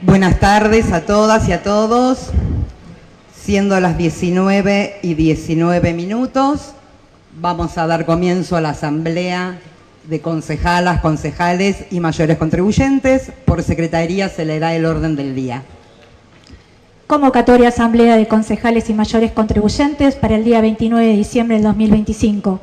Buenas tardes a todas y a todos. Siendo las 19:19, vamos a dar comienzo a la asamblea de concejalas, concejales y mayores contribuyentes. Por secretaría se le da el orden del día. Convocatoria Asamblea de Concejales y Mayores Contribuyentes para el día 29 de diciembre del 2025.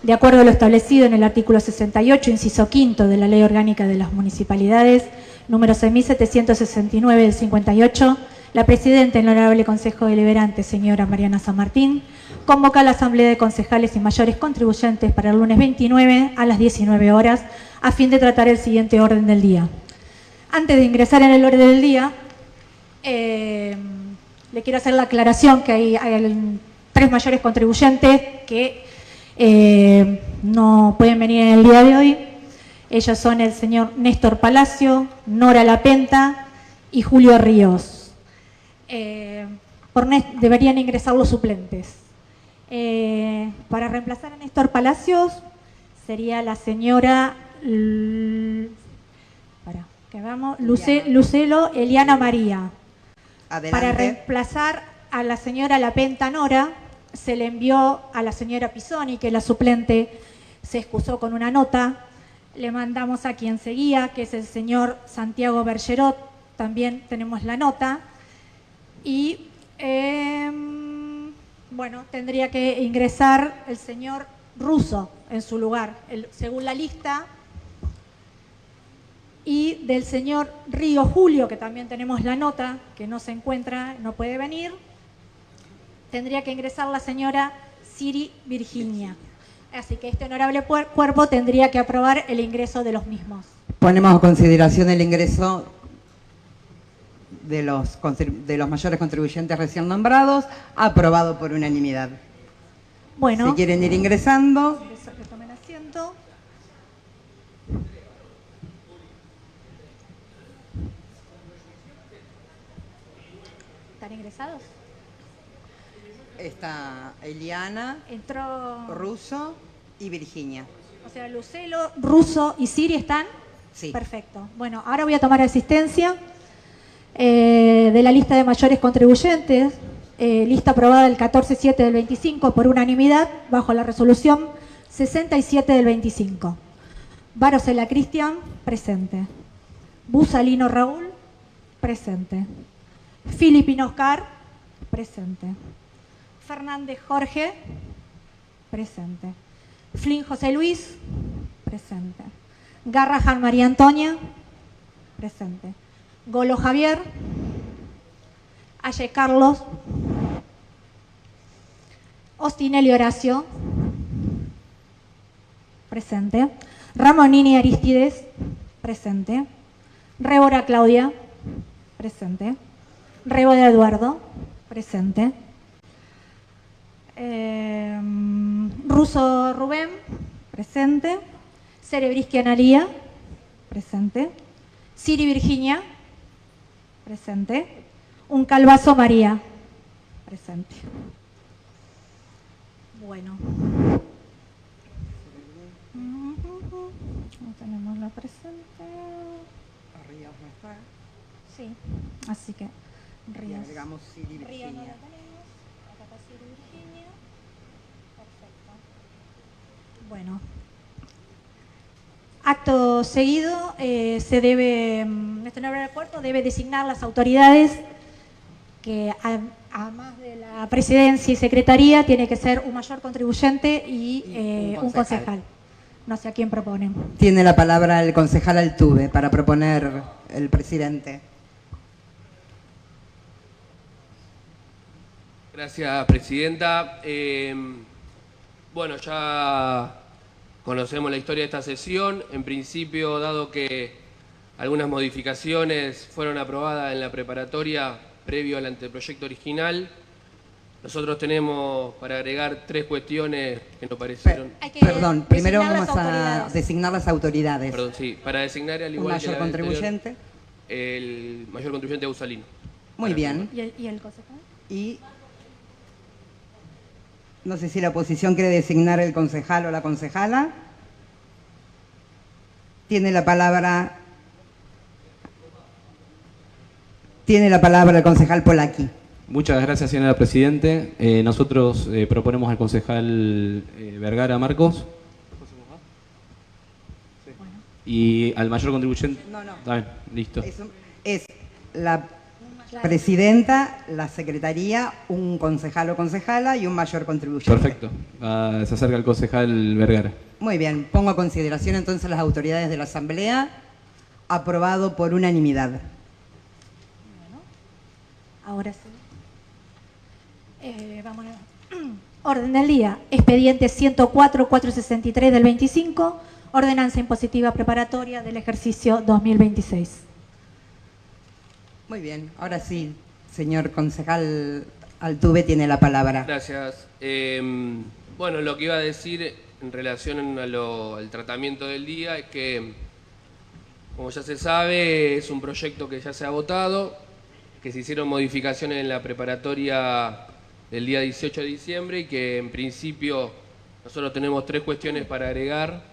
De acuerdo a lo establecido en el artículo 68, inciso quinto de la Ley Orgánica de las Municipalidades, número 6769 del 58, la Presidenta del Honorable Consejo Deliberante, señora Mariana San Martín, convoca a la Asamblea de Concejales y Mayores Contribuyentes para el lunes 29 a las 19 horas, a fin de tratar el siguiente orden del día. Antes de ingresar en el orden del día, le quiero hacer la aclaración que hay 3 mayores contribuyentes que no pueden venir en el día de hoy. Ellos son el señor Néstor Palacio, Nora Lapenta y Julio Ríos. Deberían ingresar los suplentes. Para reemplazar a Néstor Palacios sería la señora Lucelo Eliana María. Adelante. Para reemplazar a la señora Lapenta Nora, se le envió a la señora Pisoni, que la suplente se excusó con una nota. Le mandamos a quien seguía, que es el señor Santiago Bergerot, también tenemos la nota. Y, bueno, tendría que ingresar el señor Russo en su lugar, según la lista. Y del señor Río Julio, que también tenemos la nota, que no se encuentra, no puede venir, tendría que ingresar la señora Siri Virginia. Así que este honorable cuerpo tendría que aprobar el ingreso de los mismos. Ponemos a consideración el ingreso de los mayores contribuyentes recién nombrados, aprobado por unanimidad. Bueno. Si quieren ir ingresando. Que tomen asiento. ¿Están ingresados? Está Eliana, entró Russo y Virginia. O sea, Lucelo, Russo y Siri están. Sí. Perfecto. Bueno, ahora voy a tomar asistencia de la lista de mayores contribuyentes, lista aprobada el 14/7 del 25 por unanimidad, bajo la resolución 67 del 25. Barosela Cristian, presente. Busalino Raúl, presente. Filipino Oscar, presente. Fernández Jorge, presente. Flynn José Luis, presente. Garrahan María Antonia, presente. Golo Javier, Aye Carlos, Ostinelli Horacio, presente. Ramonini Aristides, presente. Rébora Claudia, presente. Rébora Eduardo, presente. Russo Rubén, presente. Cerebrisqui Analía, presente. Siri Virginia, presente. Un Calvazo María, presente. Bueno. Tenemos la presente. Ríos no está. Sí, así que Ríos. Y agregamos Siri Virginia. Ríos no la tenemos. Acá está Siri Virginia. Perfecto. Bueno. Acto seguido, este honorable cuerpo debe designar las autoridades que, además de la presidencia y secretaría, tiene que ser un mayor contribuyente y un concejal. No sé a quién proponen. Tiene la palabra el concejal Altuve para proponer el presidente. Gracias, presidenta. Bueno, ya conocemos la historia de esta sesión. En principio, dado que algunas modificaciones fueron aprobadas en la preparatoria previo al anteproyecto original, nosotros tenemos para agregar 3 cuestiones que nos parecieron... Perdón, primero vamos a designar las autoridades. Perdón, sí, para designar al igual que mayor contribuyente. Anterior, el mayor contribuyente Busalino. Muy bien. ¿Y el concejal? Y no sé si la oposición quiere designar el concejal o la concejala. Tiene la palabra Tiene la palabra el concejal Polaki. Muchas gracias, señora Presidente. Nosotros proponemos al concejal Vergara Marcos y al mayor contribuyente. No. Está bien, listo. Es la presidenta, la secretaría, un concejal o concejala y un mayor contribuyente. Perfecto. Se acerca el concejal Vergara. Muy bien, pongo a consideración entonces las autoridades de la Asamblea. Aprobado por unanimidad. Ahora sí. Vamos a... Orden del día. Expediente 104-463 del 25. Ordenanza impositiva preparatoria del ejercicio 2026. Muy bien, ahora sí, señor concejal Altuve tiene la palabra. Gracias. Bueno, lo que iba a decir en relación al tratamiento del día es que, como ya se sabe, es un proyecto que ya se ha votado, que se hicieron modificaciones en la preparatoria del día 18 de diciembre y que en principio nosotros tenemos 3 cuestiones para agregar,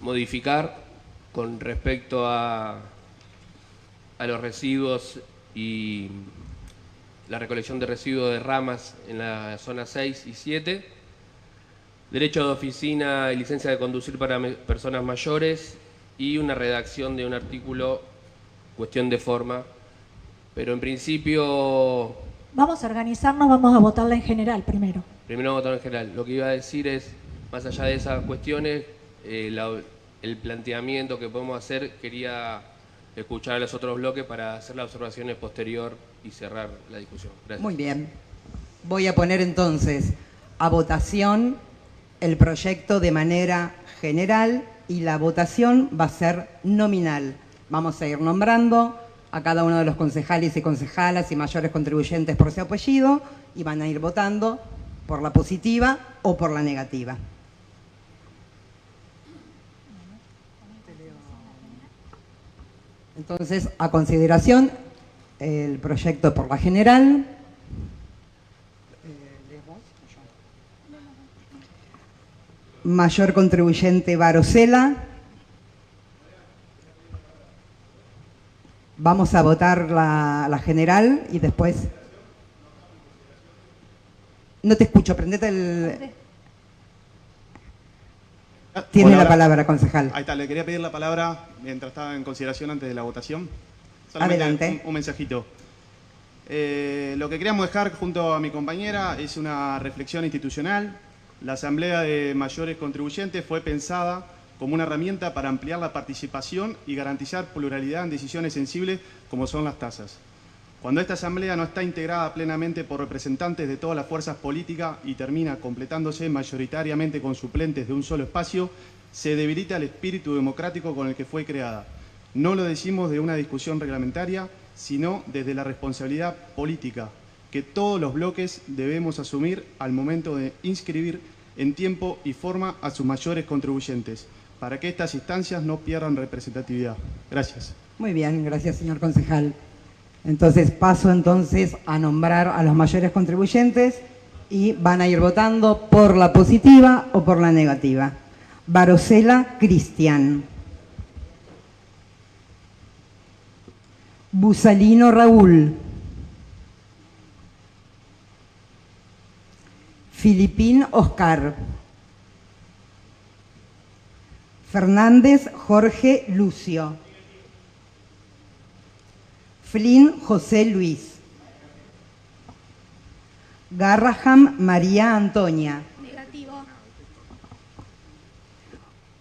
modificar con respecto a los residuos y la recolección de residuos de ramas en la zona 6 y 7, derecho de oficina y licencia de conducir para personas mayores y una redacción de un artículo, cuestión de forma, pero en principio... Vamos a organizarnos, vamos a votarla en general primero. Primero votar en general. Lo que iba a decir es, más allá de esas cuestiones, el planteamiento que podemos hacer, quería escuchar a los otros bloques para hacer las observaciones posterior y cerrar la discusión. Gracias. Muy bien. Voy a poner entonces a votación el proyecto de manera general y la votación va a ser nominal. Vamos a ir nombrando a cada uno de los concejales y concejalas y mayores contribuyentes por su apellido y van a ir votando por la positiva o por la negativa. Entonces, a consideración, el proyecto por la general. Mayor contribuyente Varosela. Vamos a votar la general y después... No te escucho, prendete el... Tiene la palabra, concejal. Ahí está, le quería pedir la palabra mientras estaba en consideración antes de la votación. Adelante. Un mensajito. Lo que queríamos dejar junto a mi compañera es una reflexión institucional. La Asamblea de Mayores Contribuyentes fue pensada como una herramienta para ampliar la participación y garantizar pluralidad en decisiones sensibles como son las tasas. Cuando esta Asamblea no está integrada plenamente por representantes de todas las fuerzas políticas y termina completándose mayoritariamente con suplentes de un solo espacio, se debilita el espíritu democrático con el que fue creada. No lo decimos de una discusión reglamentaria, sino desde la responsabilidad política que todos los bloques debemos asumir al momento de inscribir en tiempo y forma a sus mayores contribuyentes, para que estas instancias no pierdan representatividad. Gracias. Muy bien, gracias, señor concejal. Entonces paso a nombrar a los mayores contribuyentes y van a ir votando por la positiva o por la negativa. Varosela, Cristian. Busalino, Raúl. Filipín, Oscar. Fernández, Jorge Lucio. Flynn, José Luis. Garraham, María Antonia. Negativo.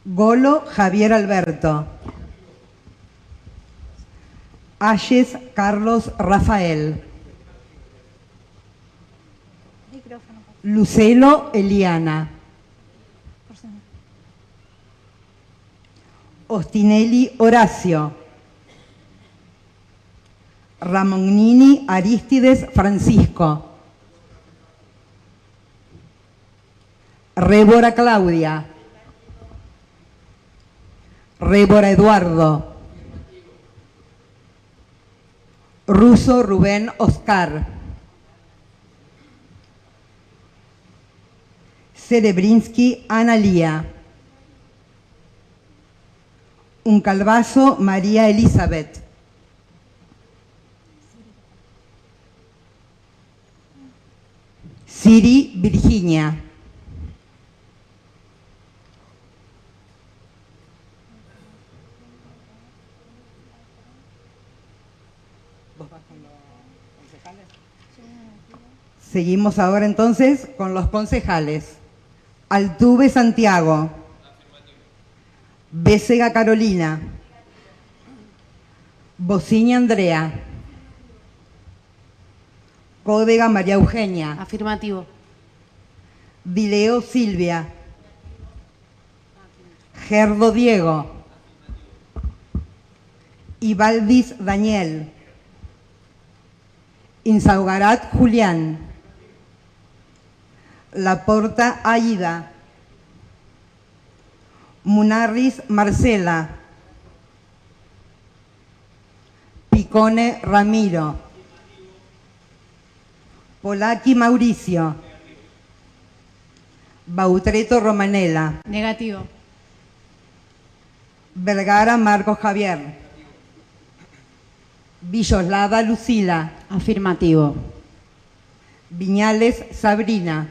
Golo, Javier Alberto. Ayes, Carlos Rafael. Micrófono. Lucelo, Eliana. Ostinelli, Horacio. Ramonini, Aristides, Francisco. Rébora, Claudia. Rébora, Eduardo. Russo, Rubén, Oscar. Cerebrinsky, Analía. Un Calvazo, María Elizabeth. Siri Virginia. Seguimos ahora entonces con los concejales. Altuve Santiago. Bécega Carolina. Bociña Andrea. Códega María Eugenia. Afirmativo. Dileo Silvia. Gerdo Diego. Ibaldis Daniel. Insaugarat Julián. Laporta Aida. Munarriz Marcela. Picone Ramiro. Polacchi Mauricio. Bautreto Romanela. Negativo. Vergara Marcos Javier. Villoslada Lucila. Afirmativo. Viñales Sabrina.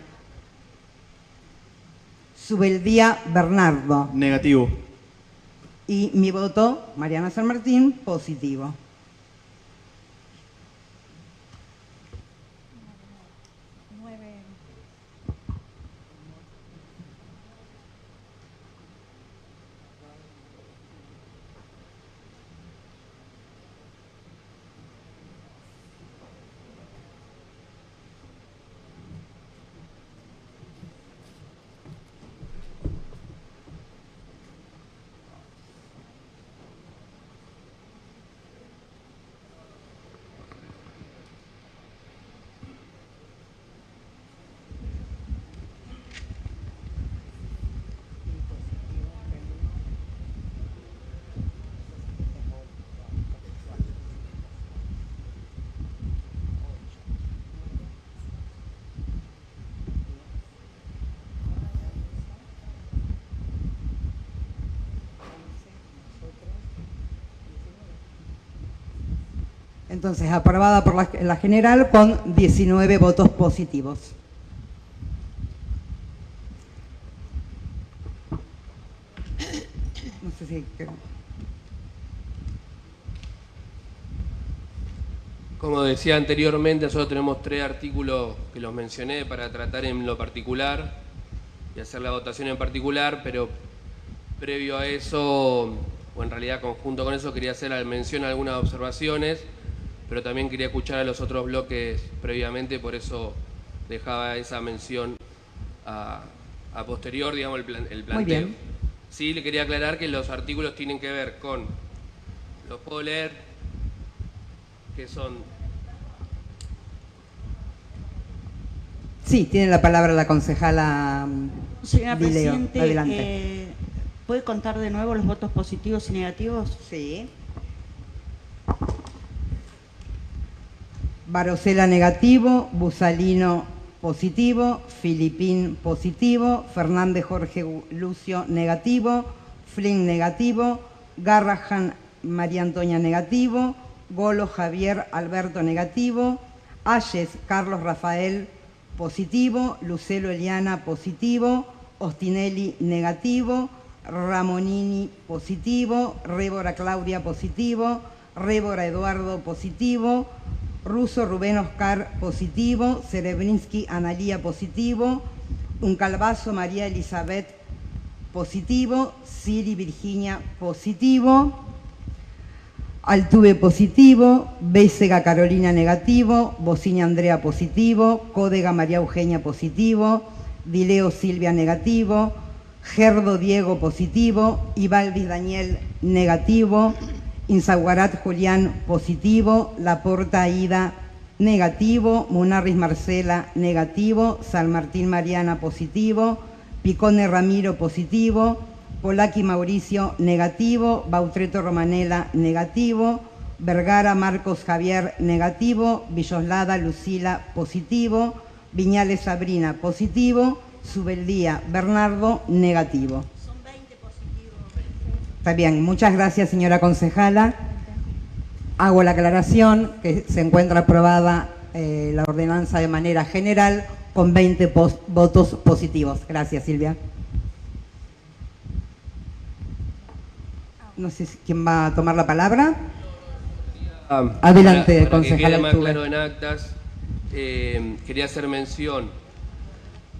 Subeldía Bernardo. Negativo. Y mi voto, Mariana San Martín, positivo. Entonces, aprobada por la general con 19 votos positivos. No sé si... Como decía anteriormente, nosotros tenemos 3 artículos que los mencioné para tratar en lo particular y hacer la votación en particular, pero previo a eso, o en realidad conjunto con eso, quería hacer mención a algunas observaciones, pero también quería escuchar a los otros bloques previamente, por eso dejaba esa mención a posterior, digamos, el planteo. Muy bien. Sí, le quería aclarar que los artículos tienen que ver con, los puedo leer, que son... Sí, tiene la palabra la concejala Señora Dileo. Presidente, Adelante. ¿puede contar de nuevo los votos positivos y negativos? Sí. Barosela negativo, Busalino positivo, Filipín positivo, Fernández Jorge Lucio negativo, Flynn negativo, Garrahan María Antonia negativo, Golo Javier Alberto negativo, Ayes Carlos Rafael positivo, Lucelo Eliana positivo, Ostinelli negativo, Ramonini positivo, Rébora Claudia positivo, Rébora Eduardo positivo, Russo Rubén Oscar positivo, Serebrinsky Analía positivo, Uncalvazo María Elizabeth positivo, Siri Virginia positivo, Altuve positivo, Bécega Carolina negativo, Bociña Andrea positivo, Códega María Eugenia positivo, Dileo Silvia negativo, Gerdo Diego positivo, Ibaldis Daniel negativo, Insaugarat Julián positivo, Laporta Aida negativo, Munarriz Marcela negativo, San Martín Mariana positivo, Picone Ramiro positivo, Polacchi Mauricio negativo, Bautreto Romanela negativo, Vergara Marcos Javier negativo, Villoslada Lucila positivo, Viñales Sabrina positivo, Subeldía Bernardo negativo. Son 20 positivos. Está bien, muchas gracias, señora concejala. Hago la aclaración que se encuentra aprobada la ordenanza de manera general con 20 votos positivos. Gracias, Silvia. No sé quién va a tomar la palabra. Adelante, para que concejal quede más Altuve. claro en actas, quería hacer mención,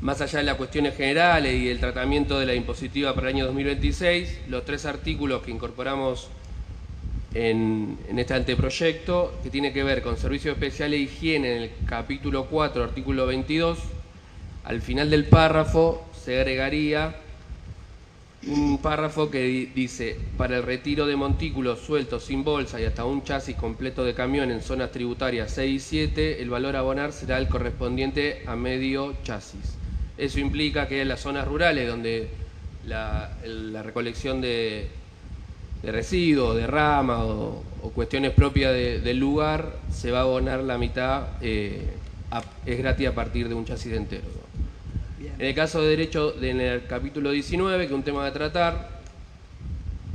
más allá de las cuestiones generales y el tratamiento de la impositiva para el año 2026, los 3 artículos que incorporamos en este anteproyecto, que tiene que ver con servicios especiales e higiene en el capítulo 4, artículo 22, al final del párrafo se agregaría un párrafo que dice: para el retiro de montículos sueltos sin bolsa y hasta un chasis completo de camión en zonas tributarias 6 y 7, el valor a abonar será el correspondiente a medio chasis. Eso implica que en las zonas rurales, donde la recolección de residuos, de rama o cuestiones propias del lugar, se va a abonar la mitad, es gratis a partir de un chasis entero, ¿no? En el caso de derecho, en el capítulo 19, que es un tema de tratar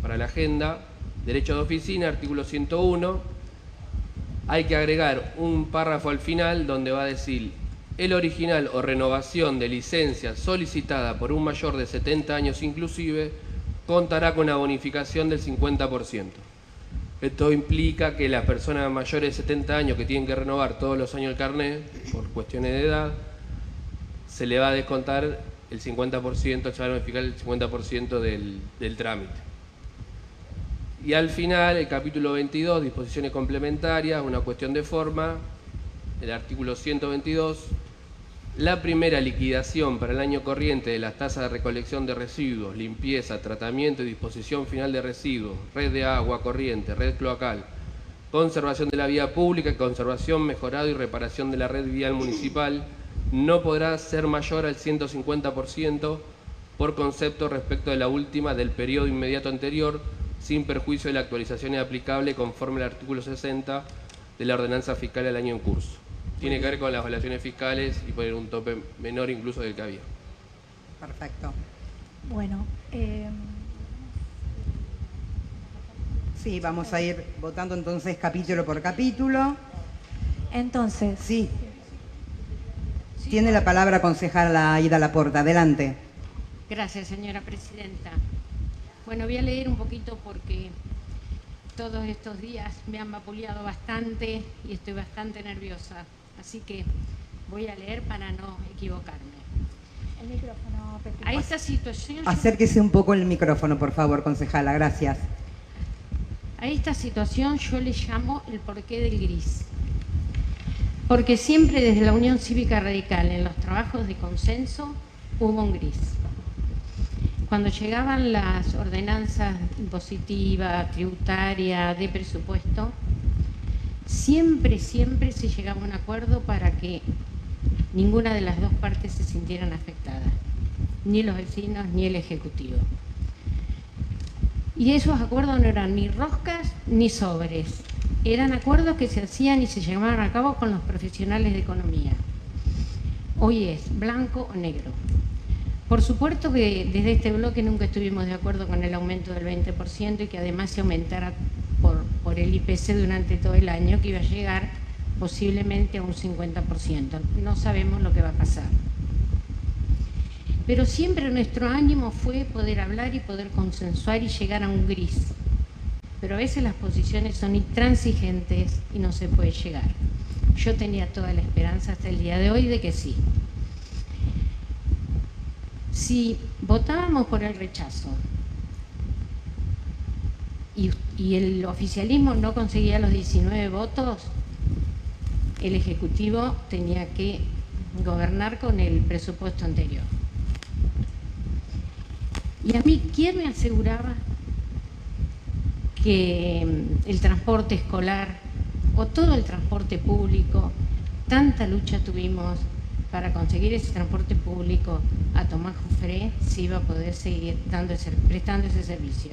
para la agenda, derecho de oficina, artículo 101, hay que agregar un párrafo al final donde va a decir: el original o renovación de licencia solicitada por un mayor de 70 años inclusive contará con una bonificación del 50%. Esto implica que las personas mayores de 70 años que tienen que renovar todos los años el carnet por cuestiones de edad, se le va a descontar el 50%, se va a bonificar el 50% del trámite. Y al final, el capítulo 22, disposiciones complementarias, una cuestión de forma, el artículo 122, la primera liquidación para el año corriente de las tasas de recolección de residuos, limpieza, tratamiento y disposición final de residuos, red de agua corriente, red cloacal, conservación de la vía pública, conservación, mejorado y reparación de la red vial municipal, no podrá ser mayor al 150% por concepto respecto de la última del periodo inmediato anterior, sin perjuicio de la actualización aplicable conforme al artículo 60 de la ordenanza fiscal del año en curso. Tiene que ver con las evaluaciones fiscales y poner un tope menor incluso del que había. Perfecto. Bueno, Sí, vamos a ir votando entonces capítulo por capítulo. entonces, Sí. Tiene la palabra concejala Aida Laporta. Adelante. Gracias, señora presidenta. Bueno, voy a leer un poquito porque todos estos días me han vapuleado bastante y estoy bastante nerviosa. Así que voy a leer para no equivocarme. el micrófono, Petri. A esta situación, Acérquese un poco el micrófono, por favor, concejala. Gracias. a esta situación yo le llamo el porqué del gris. Porque siempre desde la Unión Cívica Radical en los trabajos de consenso hubo un gris. Cuando llegaban las ordenanzas impositivas, tributarias, de presupuesto, siempre se llegaba a un acuerdo para que ninguna de las dos partes se sintieran afectadas, ni los vecinos ni el Ejecutivo. Y esos acuerdos no eran ni roscas ni sobres, eran acuerdos que se hacían y se llevaban a cabo con los profesionales de economía. Hoy es blanco o negro. Por supuesto que desde este bloque nunca estuvimos de acuerdo con el aumento del 20% y que además se aumentara por el IPC durante todo el año, que iba a llegar posiblemente a un 50%. No sabemos lo que va a pasar. Pero siempre nuestro ánimo fue poder hablar y poder consensuar y llegar a un gris. Pero a veces las posiciones son intransigentes y no se puede llegar. Yo tenía toda la esperanza hasta el día de hoy de que sí. Si votábamos por el rechazo y el oficialismo no conseguía los 19 votos, el Ejecutivo tenía que gobernar con el presupuesto anterior. Y a mí, ¿quién me aseguraba que el transporte escolar o todo el transporte público, tanta lucha tuvimos para conseguir ese transporte público a Tomás Jufré, se iba a poder seguir prestando ese servicio?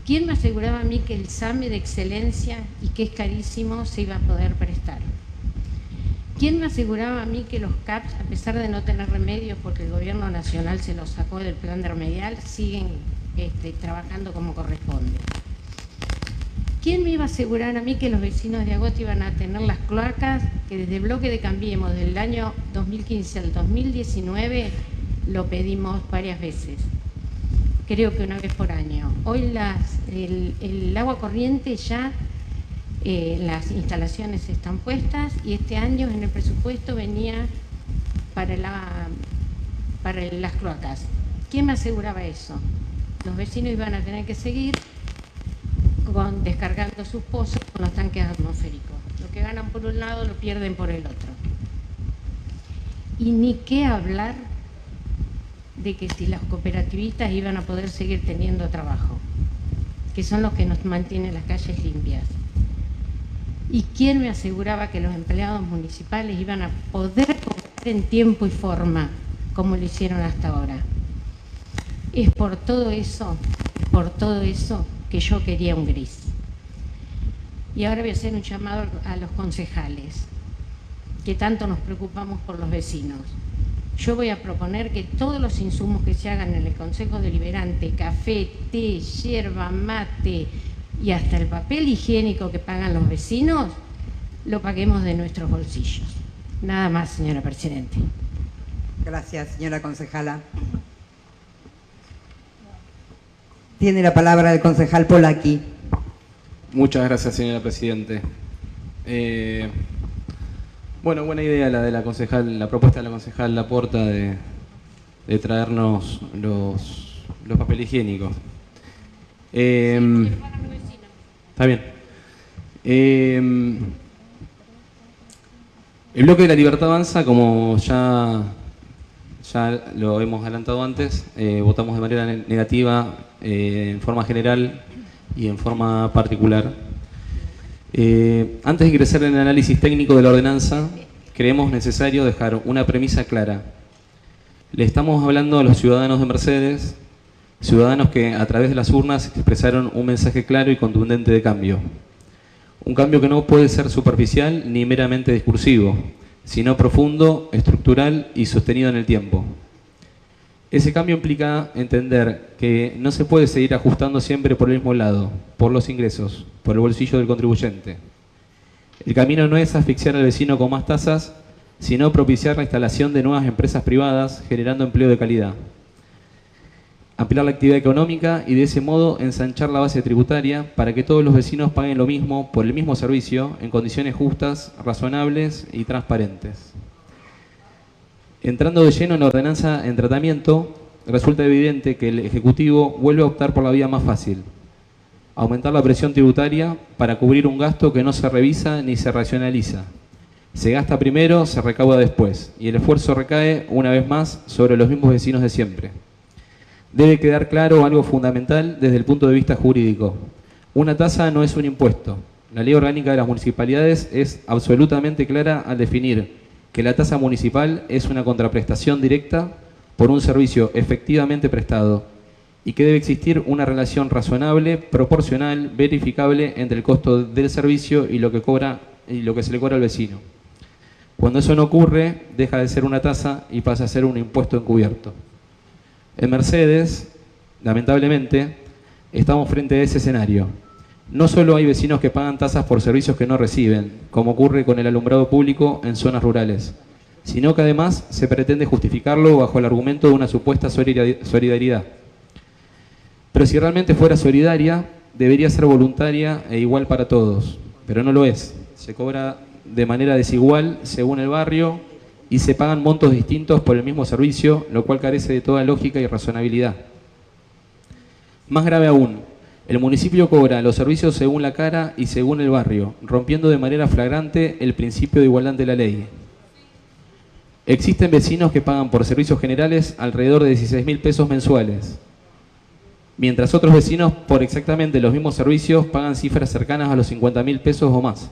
¿Quién me aseguraba a mí que el SAME de excelencia, y que es carísimo, se iba a poder prestar? ¿Quién me aseguraba a mí que los CAPS, a pesar de no tener remedio porque el gobierno nacional se los sacó del plan de remedial, siguen trabajando como corresponde? ¿quién me iba a asegurar a mí que los vecinos de Agosto iban a tener las cloacas que desde el bloque de Cambiemos del año 2015 al 2019 lo pedimos varias veces? Creo que una vez por año. Hoy el agua corriente ya, las instalaciones están puestas y este año en el presupuesto venía para las cloacas. ¿Quién me aseguraba eso? Los vecinos iban a tener que seguir descargando sus pozos con los tanques atmosféricos. Lo que ganan por un lado lo pierden por el otro. Y ni qué hablar de que si los cooperativistas iban a poder seguir teniendo trabajo, que son los que nos mantienen las calles limpias. ¿Y quién me aseguraba que los empleados municipales iban a poder cobrar en tiempo y forma como lo hicieron hasta ahora? Es por todo eso que yo quería un gris. Y ahora voy a hacer un llamado a los concejales, que tanto nos preocupamos por los vecinos. Yo voy a proponer que todos los insumos que se hagan en el Consejo Deliberante, café, té, yerba, mate y hasta el papel higiénico que pagan los vecinos, lo paguemos de nuestros bolsillos. Nada más, señora Presidente. Gracias, señora concejala. Tiene la palabra el concejal Polaki. Muchas gracias, señora Presidente. Bueno, buena idea la de la concejal, la propuesta de la concejal Laporta de traernos los papel higiénicos. Está bien. El bloque de la Libertad Avanza, como ya lo hemos adelantado antes, votamos de manera negativa en forma general y en forma particular. Antes de ingresar en el análisis técnico de la ordenanza, creemos necesario dejar una premisa clara. Le estamos hablando a los ciudadanos de Mercedes, ciudadanos que a través de las urnas expresaron un mensaje claro y contundente de cambio. Un cambio que no puede ser superficial ni meramente discursivo, sino profundo, estructural y sostenido en el tiempo. Ese cambio implica entender que no se puede seguir ajustando siempre por el mismo lado, por los ingresos, por el bolsillo del contribuyente. El camino no es asfixiar al vecino con más tasas, sino propiciar la instalación de nuevas empresas privadas, generando empleo de calidad. Ampliar la actividad económica y de ese modo ensanchar la base tributaria para que todos los vecinos paguen lo mismo por el mismo servicio en condiciones justas, razonables y transparentes. Entrando de lleno en la ordenanza en tratamiento, resulta evidente que el Ejecutivo vuelve a optar por la vía más fácil: aumentar la presión tributaria para cubrir un gasto que no se revisa ni se racionaliza. Se gasta primero, se recauda después, y el esfuerzo recae, una vez más, sobre los mismos vecinos de siempre. Debe quedar claro algo fundamental desde el punto de vista jurídico. Una tasa no es un impuesto. La Ley Orgánica de las Municipalidades es absolutamente clara al definir que la tasa municipal es una contraprestación directa por un servicio efectivamente prestado y que debe existir una relación razonable, proporcional, verificable entre el costo del servicio y lo que se le cobra al vecino. Cuando eso no ocurre, deja de ser una tasa y pasa a ser un impuesto encubierto. En Mercedes, lamentablemente, estamos frente a ese escenario. No solo hay vecinos que pagan tasas por servicios que no reciben, como ocurre con el alumbrado público en zonas rurales, sino que además se pretende justificarlo bajo el argumento de una supuesta solidaridad. Pero si realmente fuera solidaria, debería ser voluntaria e igual para todos, pero no lo es. Se cobra de manera desigual según el barrio y se pagan montos distintos por el mismo servicio, lo cual carece de toda lógica y razonabilidad. Más grave aún, el municipio cobra los servicios según la cara y según el barrio, rompiendo de manera flagrante el principio de igualdad de la ley. Existen vecinos que pagan por servicios generales alrededor de 16.000 pesos mensuales, mientras otros vecinos por exactamente los mismos servicios pagan cifras cercanas a los 50.000 pesos o más.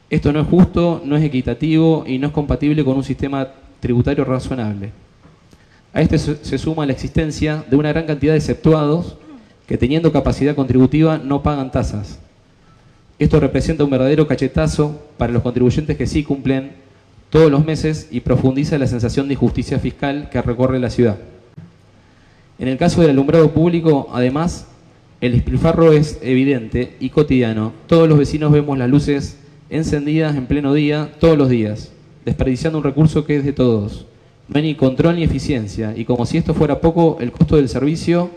Esto no es justo, no es equitativo y no es compatible con un sistema tributario razonable. A este se suma la existencia de una gran cantidad de exceptuados que, teniendo capacidad contributiva, no pagan tasas. Esto representa un verdadero cachetazo para los contribuyentes que sí cumplen todos los meses y profundiza la sensación de injusticia fiscal que recorre la ciudad. En el caso del alumbrado público, además, El despilfarro es evidente y cotidiano. Todos los vecinos vemos las luces encendidas en pleno día, todos los días, desperdiciando un recurso que es de todos. No hay ni control ni eficiencia, y como si esto fuera poco, el costo del servicio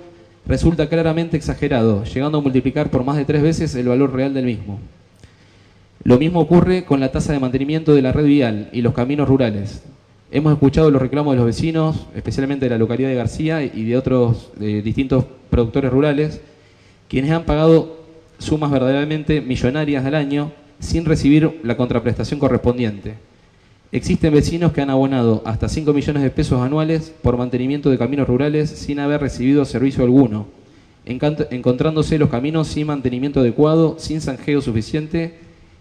resulta claramente exagerado, llegando a multiplicar por más de 3 veces el valor real del mismo. Lo mismo ocurre con la tasa de mantenimiento de la red vial y los caminos rurales. Hemos escuchado los reclamos de los vecinos, especialmente de la localidad de García y de otros distintos productores rurales, quienes han pagado sumas verdaderamente millonarias al año sin recibir la contraprestación correspondiente. Existen vecinos que han abonado hasta 5 millones de pesos anuales por mantenimiento de caminos rurales sin haber recibido servicio alguno, encontrándose los caminos sin mantenimiento adecuado, sin zanjeo suficiente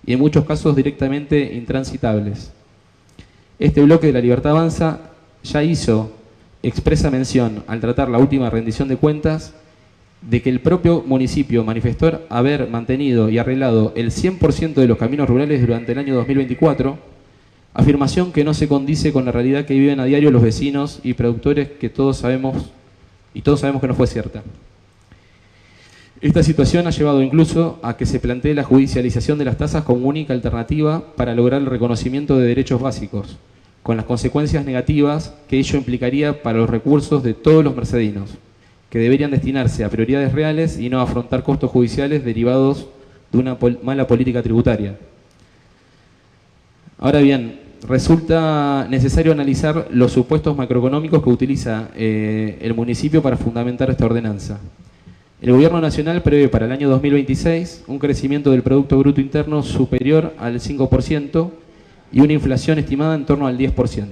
y en muchos casos directamente intransitables. Este bloque de La Libertad Avanza ya hizo expresa mención, al tratar la última rendición de cuentas, de que el propio municipio manifestó haber mantenido y arreglado el 100% de los caminos rurales durante el año 2024, afirmación que no se condice con la realidad que viven a diario los vecinos y productores que todos sabemos que no fue cierta. Esta situación ha llevado incluso a que se plantee la judicialización de las tasas como única alternativa para lograr el reconocimiento de derechos básicos, con las consecuencias negativas que ello implicaría para los recursos de todos los mercedinos, que deberían destinarse a prioridades reales y no a afrontar costos judiciales derivados de una mala política tributaria. Ahora bien, resulta necesario analizar los supuestos macroeconómicos que utiliza el municipio para fundamentar esta ordenanza. El Gobierno Nacional prevé para el año 2026 un crecimiento del Producto Bruto Interno superior al 5% y una inflación estimada en torno al 10%.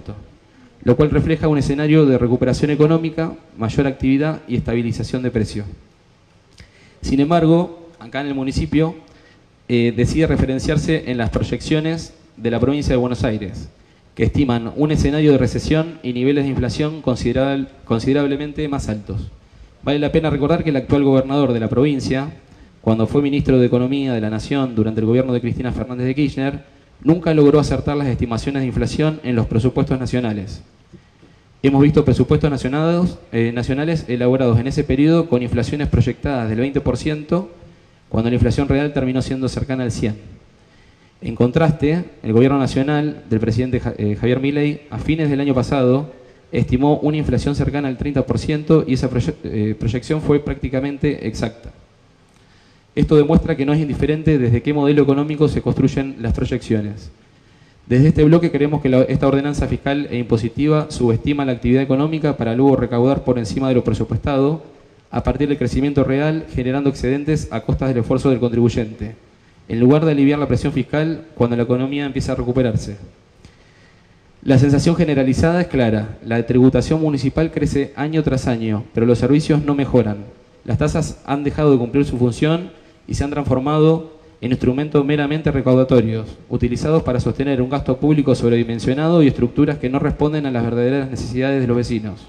Lo cual refleja un escenario de recuperación económica, mayor actividad y estabilización de precios. Sin embargo, acá en el municipio decide referenciarse en las proyecciones de la provincia de Buenos Aires, que estiman un escenario de recesión y niveles de inflación considerablemente más altos. Vale la pena recordar que el actual gobernador de la provincia, cuando fue ministro de Economía de la Nación durante el gobierno de Cristina Fernández de Kirchner, nunca logró acertar las estimaciones de inflación en los presupuestos nacionales. Hemos visto presupuestos nacionales elaborados en ese periodo con inflaciones proyectadas del 20%, cuando la inflación real terminó siendo cercana al 100%. En contraste, el gobierno nacional del presidente Javier Milei, a fines del año pasado, estimó una inflación cercana al 30% y esa proyección fue prácticamente exacta. Esto demuestra que no es indiferente desde qué modelo económico se construyen las proyecciones. Desde este bloque creemos que esta ordenanza fiscal e impositiva subestima la actividad económica para luego recaudar por encima de lo presupuestado a partir del crecimiento real, generando excedentes a costas del esfuerzo del contribuyente, en lugar de aliviar la presión fiscal cuando la economía empieza a recuperarse. La sensación generalizada es clara: la tributación municipal crece año tras año, pero los servicios no mejoran. Las tasas han dejado de cumplir su función y se han transformado en instrumentos meramente recaudatorios, utilizados para sostener un gasto público sobredimensionado y estructuras que no responden a las verdaderas necesidades de los vecinos.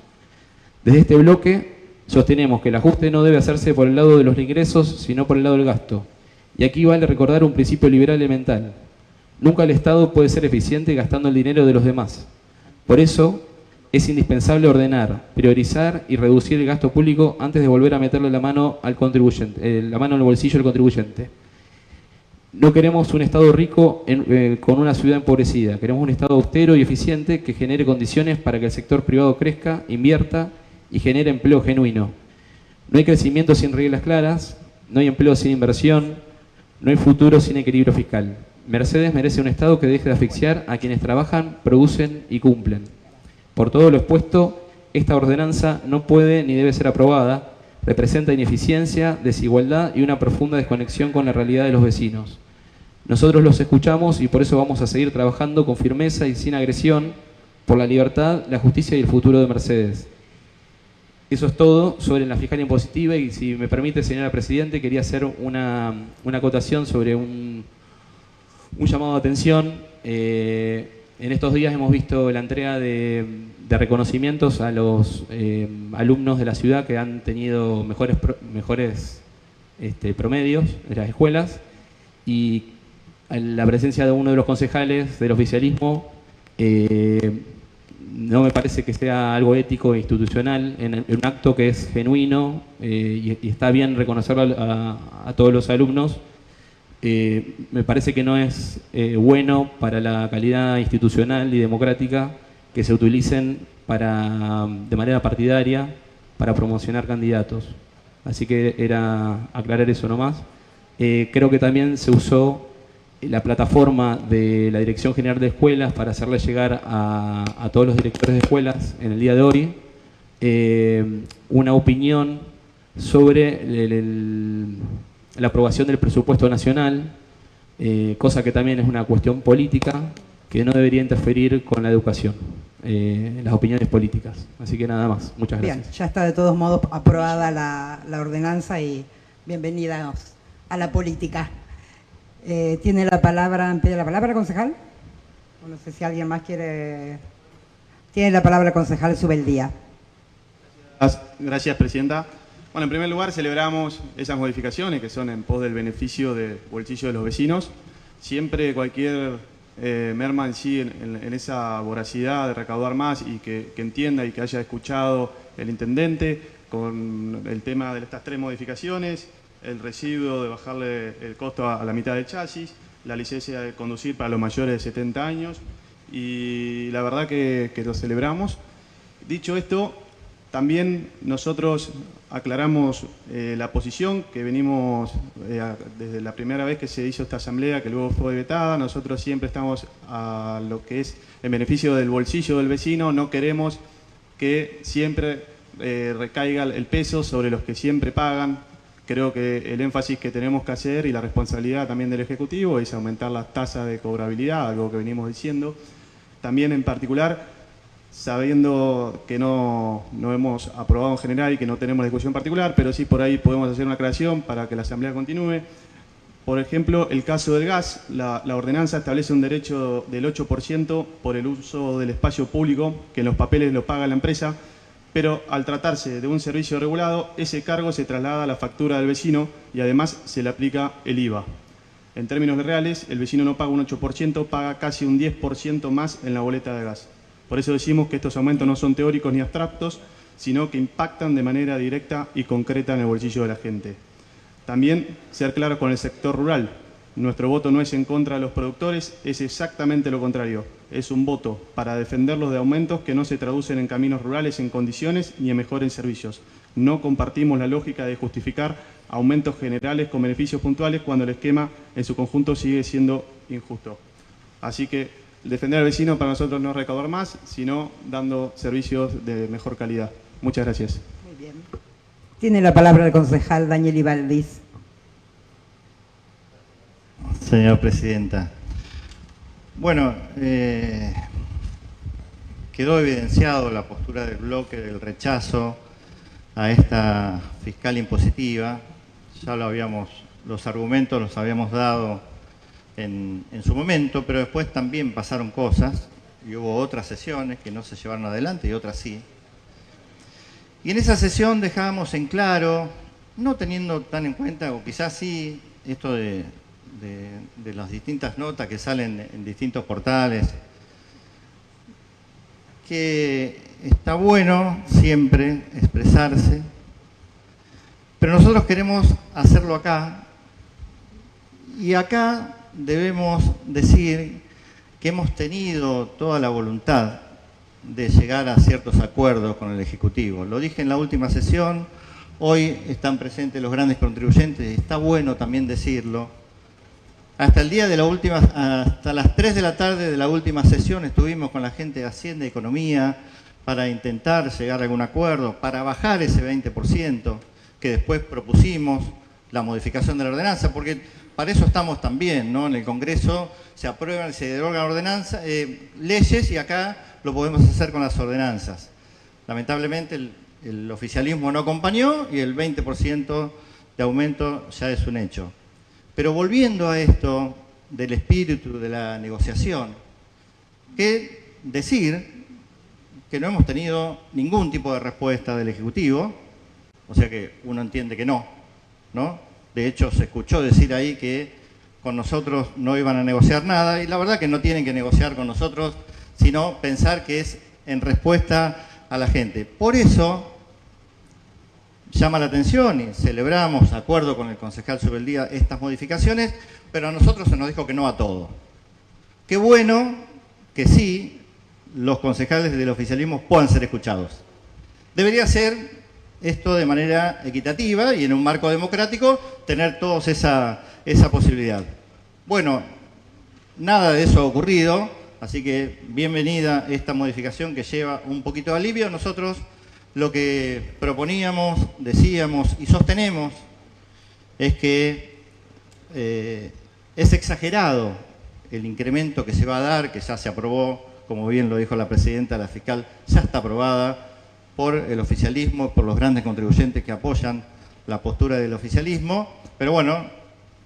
Desde este bloque sostenemos que el ajuste no debe hacerse por el lado de los ingresos, sino por el lado del gasto. Y aquí vale recordar un principio liberal elemental: nunca el Estado puede ser eficiente gastando el dinero de los demás. Por eso es indispensable ordenar, priorizar y reducir el gasto público antes de volver a meterle la mano al contribuyente, la mano en el bolsillo del contribuyente. No queremos un Estado rico con una ciudad empobrecida. Queremos un Estado austero y eficiente que genere condiciones para que el sector privado crezca, invierta y genere empleo genuino. No hay crecimiento sin reglas claras, no hay empleo sin inversión, no hay futuro sin equilibrio fiscal. Mercedes merece un Estado que deje de asfixiar a quienes trabajan, producen y cumplen. Por todo lo expuesto, esta ordenanza no puede ni debe ser aprobada. Representa ineficiencia, desigualdad y una profunda desconexión con la realidad de los vecinos. Nosotros los escuchamos y por eso vamos a seguir trabajando con firmeza y sin agresión por la libertad, la justicia y el futuro de Mercedes. Eso es todo sobre la fiscal impositiva y, si me permite, señora Presidente, quería hacer una acotación sobre un llamado de atención. En estos días hemos visto la entrega de reconocimientos a los alumnos de la ciudad que han tenido mejores promedios de las escuelas, y la presencia de uno de los concejales del oficialismo no me parece que sea algo ético e institucional en un acto que es genuino y está bien reconocerlo a todos los alumnos. Me parece que no es bueno para la calidad institucional y democrática que se utilicen de manera partidaria para promocionar candidatos. Así que era aclarar eso nomás. Creo que también se usó la plataforma de la Dirección General de Escuelas para hacerle llegar a todos los directores de escuelas en el día de hoy una opinión sobre la aprobación del presupuesto nacional, cosa que también es una cuestión política que no debería interferir con la educación, las opiniones políticas. Así que nada más. Muchas gracias. Bien, ya está de todos modos aprobada la ordenanza y bienvenidos a la política. Tiene la palabra, concejal. No sé si alguien más quiere. Tiene la palabra, concejal Subeldía. Gracias, presidenta. Bueno, en primer lugar, celebramos esas modificaciones que son en pos del beneficio del bolsillo de los vecinos. Siempre cualquier merma en sí en esa voracidad de recaudar más y que entienda y que haya escuchado el intendente con el tema de estas 3 modificaciones, el residuo de bajarle el costo a la mitad del chasis, la licencia de conducir para los mayores de 70 años y la verdad que lo celebramos. Dicho esto, también nosotros aclaramos la posición que venimos desde la primera vez que se hizo esta asamblea, que luego fue vetada. Nosotros siempre estamos a lo que es en beneficio del bolsillo del vecino. No queremos que siempre recaiga el peso sobre los que siempre pagan. Creo que el énfasis que tenemos que hacer y la responsabilidad también del Ejecutivo es aumentar las tasas de cobrabilidad, algo que venimos diciendo. También en particular, sabiendo que no hemos aprobado en general y que no tenemos discusión particular, pero sí por ahí podemos hacer una aclaración para que la Asamblea continúe. Por ejemplo, el caso del gas, la ordenanza establece un derecho del 8% por el uso del espacio público, que en los papeles lo paga la empresa, pero al tratarse de un servicio regulado, ese cargo se traslada a la factura del vecino y además se le aplica el IVA. En términos reales, el vecino no paga un 8%, paga casi un 10% más en la boleta de gas. Por eso decimos que estos aumentos no son teóricos ni abstractos, sino que impactan de manera directa y concreta en el bolsillo de la gente. También ser claros con el sector rural. Nuestro voto no es en contra de los productores, es exactamente lo contrario. Es un voto para defenderlos de aumentos que no se traducen en caminos rurales en condiciones ni en mejores servicios. No compartimos la lógica de justificar aumentos generales con beneficios puntuales cuando el esquema en su conjunto sigue siendo injusto. Así que defender al vecino para nosotros no es recaudar más, sino dando servicios de mejor calidad. Muchas gracias. Muy bien. Tiene la palabra el concejal Daniel Ibaldis. Señora presidenta, bueno, quedó evidenciado la postura del bloque del rechazo a esta fiscal impositiva. Ya los argumentos los habíamos dado en su momento, pero después también pasaron cosas y hubo otras sesiones que no se llevaron adelante y otras sí. Y en esa sesión dejábamos en claro, no teniendo tan en cuenta, o quizás sí, esto de las distintas notas que salen en distintos portales, que está bueno siempre expresarse, pero nosotros queremos hacerlo acá, y acá debemos decir que hemos tenido toda la voluntad de llegar a ciertos acuerdos con el Ejecutivo. Lo dije en la última sesión, hoy están presentes los grandes contribuyentes, y está bueno también decirlo. Hasta las 3 de la tarde de la última sesión estuvimos con la gente de Hacienda y Economía para intentar llegar a algún acuerdo, para bajar ese 20% que después propusimos, la modificación de la ordenanza, porque para eso estamos también, ¿no? En el Congreso se aprueban, se derogan ordenanzas, leyes, y acá lo podemos hacer con las ordenanzas. Lamentablemente el oficialismo no acompañó y el 20% de aumento ya es un hecho. Pero volviendo a esto del espíritu de la negociación, que decir que no hemos tenido ningún tipo de respuesta del Ejecutivo, o sea que uno entiende que no, ¿no? De hecho, se escuchó decir ahí que con nosotros no iban a negociar nada, y la verdad que no tienen que negociar con nosotros, sino pensar que es en respuesta a la gente. Por eso llama la atención y celebramos, de acuerdo con el concejal Subeldía, estas modificaciones, pero a nosotros se nos dijo que no a todo. Qué bueno que sí los concejales del oficialismo puedan ser escuchados. Debería ser esto de manera equitativa y en un marco democrático tener todos esa posibilidad. Bueno, nada de eso ha ocurrido, así que bienvenida esta modificación que lleva un poquito de alivio. Nosotros lo que proponíamos, decíamos y sostenemos es que es exagerado el incremento que se va a dar, que ya se aprobó, como bien lo dijo la presidenta, la fiscal, ya está aprobada por el oficialismo, por los grandes contribuyentes que apoyan la postura del oficialismo, pero bueno,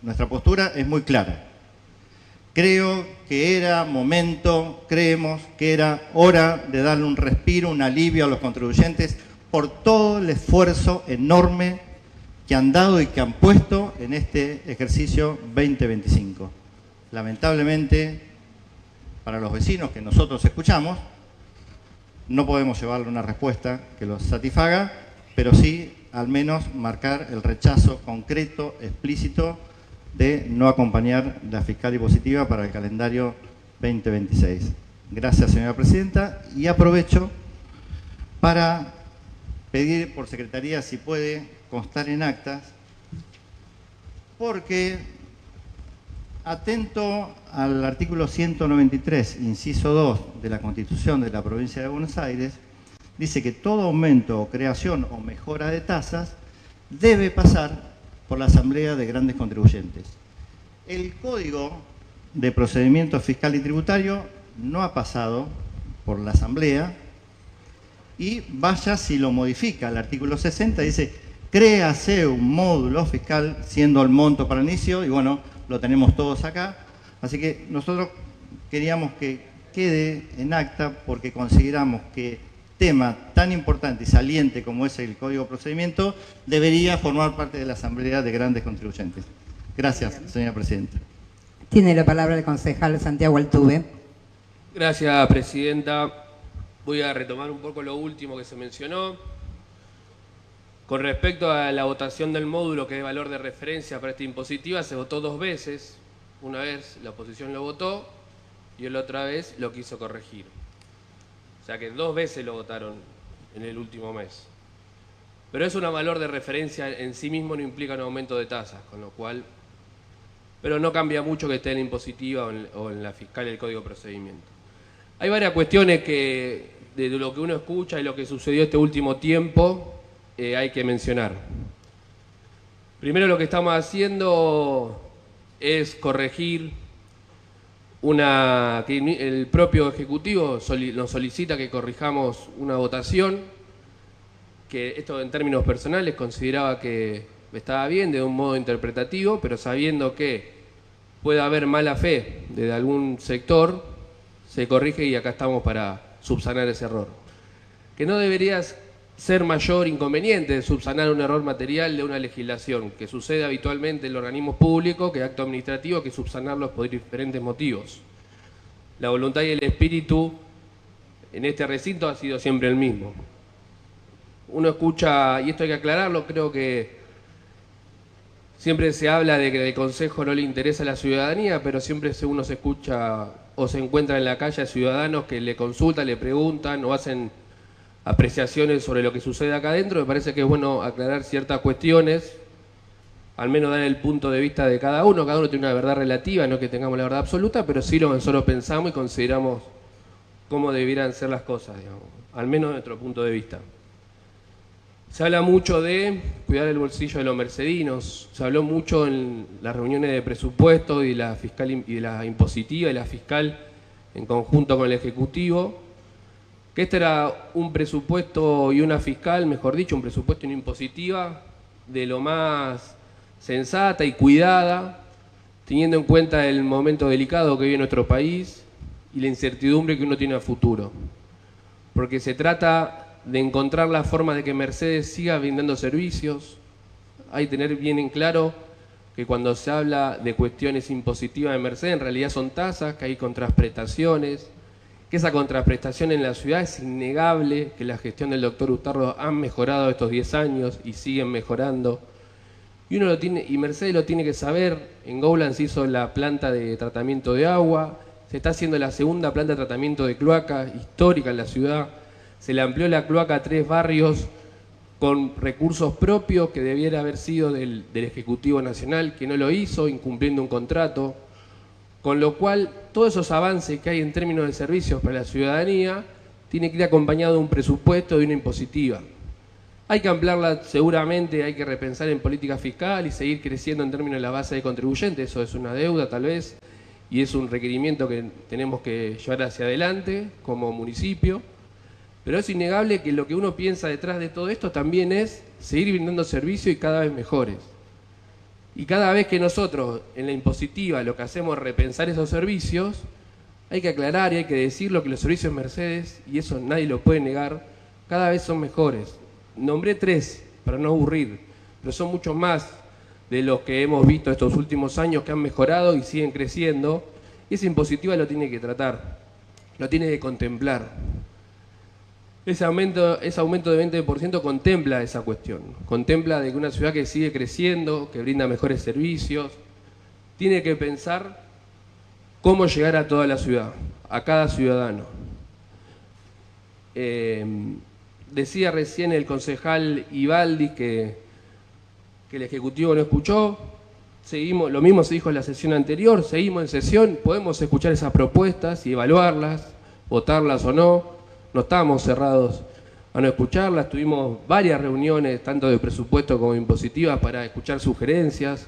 nuestra postura es muy clara. Creo que era momento, creemos que era hora de darle un respiro, un alivio a los contribuyentes por todo el esfuerzo enorme que han dado y que han puesto en este ejercicio 2025. Lamentablemente, para los vecinos que nosotros escuchamos, no podemos llevarle una respuesta que los satisfaga, pero sí al menos marcar el rechazo concreto, explícito, de no acompañar la fiscal impositiva para el calendario 2026. Gracias, señora presidenta, y aprovecho para pedir por secretaría si puede constar en actas, porque atento al artículo 193, inciso 2 de la Constitución de la Provincia de Buenos Aires, dice que todo aumento o creación o mejora de tasas debe pasar por la Asamblea de Grandes Contribuyentes. El Código de Procedimiento Fiscal y Tributario no ha pasado por la Asamblea y vaya si lo modifica. El artículo 60 dice, créase un módulo fiscal siendo el monto para inicio y bueno, lo tenemos todos acá. Así que nosotros queríamos que quede en acta porque consideramos que tema tan importante y saliente como es el Código de Procedimiento debería formar parte de la Asamblea de Grandes Contribuyentes. Gracias, señora presidenta. Tiene la palabra el concejal Santiago Altuve. Gracias, presidenta. Voy a retomar un poco lo último que se mencionó. Con respecto a la votación del módulo que es valor de referencia para esta impositiva, se votó 2 veces. Una vez la oposición lo votó y la otra vez lo quiso corregir. O sea que 2 veces lo votaron en el último mes. Pero es un valor de referencia en sí mismo, no implica un aumento de tasas, con lo cual... Pero no cambia mucho que esté en la impositiva o en la fiscal el Código de Procedimiento. Hay varias cuestiones que, de lo que uno escucha y lo que sucedió este último tiempo, hay que mencionar. Primero, lo que estamos haciendo es corregir que el propio Ejecutivo nos solicita que corrijamos una votación, que esto en términos personales consideraba que estaba bien de un modo interpretativo, pero sabiendo que puede haber mala fe de algún sector, se corrige y acá estamos para subsanar ese error. Que no debería ser mayor inconveniente subsanar un error material de una legislación, que sucede habitualmente en los organismos públicos, que acto administrativo, que subsanarlos por diferentes motivos. La voluntad y el espíritu en este recinto ha sido siempre el mismo. Uno escucha, y esto hay que aclararlo, creo que siempre se habla de que el Consejo no le interesa a la ciudadanía, pero siempre uno se escucha o se encuentra en la calle a ciudadanos que le consultan, le preguntan o hacen apreciaciones sobre lo que sucede acá adentro. Me parece que es bueno aclarar ciertas cuestiones, al menos dar el punto de vista de cada uno tiene una verdad relativa, no que tengamos la verdad absoluta, pero sí lo que nosotros pensamos y consideramos cómo debieran ser las cosas, digamos, al menos de nuestro punto de vista. Se habla mucho de cuidar el bolsillo de los mercedinos, se habló mucho en las reuniones de presupuesto y la fiscal y de la impositiva y la fiscal en conjunto con el Ejecutivo, que este era un presupuesto y una fiscal, mejor dicho, un presupuesto y una impositiva de lo más sensata y cuidada, teniendo en cuenta el momento delicado que vive nuestro país y la incertidumbre que uno tiene a futuro. Porque se trata de encontrar la forma de que Mercedes siga brindando servicios. Hay que tener bien en claro que cuando se habla de cuestiones impositivas de Mercedes, en realidad son tasas, que hay contraprestaciones, que esa contraprestación en la ciudad es innegable, que la gestión del doctor Hurtado ha mejorado estos 10 años y siguen mejorando. Y uno lo tiene, y Mercedes lo tiene que saber. En Gowland se hizo la planta de tratamiento de agua, se está haciendo la segunda planta de tratamiento de cloaca histórica en la ciudad, se le amplió la cloaca a 3 barrios con recursos propios que debiera haber sido del Ejecutivo Nacional, que no lo hizo, incumpliendo un contrato. Con lo cual, todos esos avances que hay en términos de servicios para la ciudadanía tiene que ir acompañado de un presupuesto, de una impositiva. Hay que ampliarla seguramente, hay que repensar en política fiscal y seguir creciendo en términos de la base de contribuyentes. Eso es una deuda tal vez y es un requerimiento que tenemos que llevar hacia adelante como municipio. Pero es innegable que lo que uno piensa detrás de todo esto también es seguir brindando servicios y cada vez mejores. Y cada vez que nosotros en la impositiva lo que hacemos es repensar esos servicios, hay que aclarar y hay que decirlo que los servicios Mercedes, y eso nadie lo puede negar, cada vez son mejores. Nombré 3 para no aburrir, pero son muchos más de los que hemos visto estos últimos años que han mejorado y siguen creciendo. Y esa impositiva lo tiene que tratar, lo tiene que contemplar. Ese aumento de 20% contempla esa cuestión, contempla de que una ciudad que sigue creciendo, que brinda mejores servicios, tiene que pensar cómo llegar a toda la ciudad, a cada ciudadano. Decía recién el concejal Ibaldi que el Ejecutivo no escuchó, lo mismo se dijo en la sesión anterior, seguimos en sesión, podemos escuchar esas propuestas y evaluarlas, votarlas o no. No estábamos cerrados a no escucharlas, tuvimos varias reuniones, tanto de presupuesto como de impositivas, para escuchar sugerencias.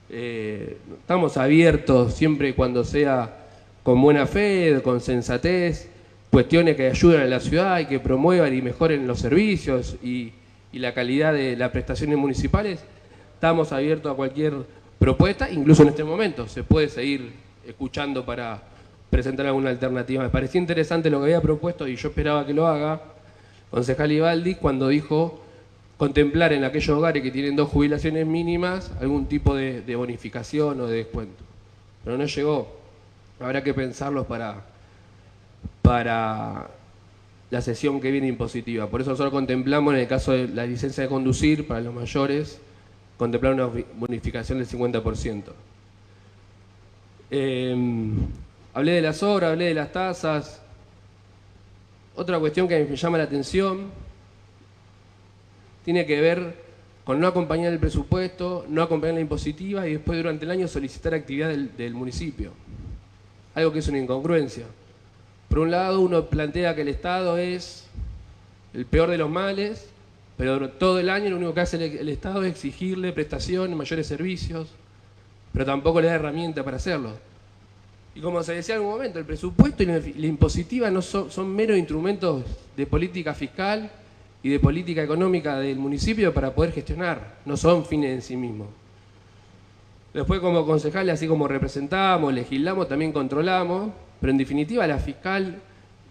Estamos abiertos siempre cuando sea con buena fe, con sensatez, cuestiones que ayuden a la ciudad y que promuevan y mejoren los servicios y la calidad de las prestaciones municipales. Estamos abiertos a cualquier propuesta, incluso en este momento. Se puede seguir escuchando para presentar alguna alternativa. Me pareció interesante lo que había propuesto y yo esperaba que lo haga concejal Ibaldi cuando dijo contemplar en aquellos hogares que tienen 2 jubilaciones mínimas algún tipo de bonificación o de descuento. Pero no llegó. Habrá que pensarlos para la sesión que viene impositiva. Por eso nosotros contemplamos en el caso de la licencia de conducir para los mayores, contemplar una bonificación del 50%. Hablé de las obras, hablé de las tasas. Otra cuestión que me llama la atención tiene que ver con no acompañar el presupuesto, no acompañar la impositiva y después durante el año solicitar actividad del municipio. Algo que es una incongruencia. Por un lado uno plantea que el Estado es el peor de los males, pero todo el año lo único que hace el Estado es exigirle prestaciones, mayores servicios, pero tampoco le da herramienta para hacerlo. Y como se decía en algún momento, el presupuesto y la impositiva no son meros instrumentos de política fiscal y de política económica del municipio para poder gestionar, no son fines en sí mismos. Después como concejales, así como representamos, legislamos, también controlamos, pero en definitiva la fiscal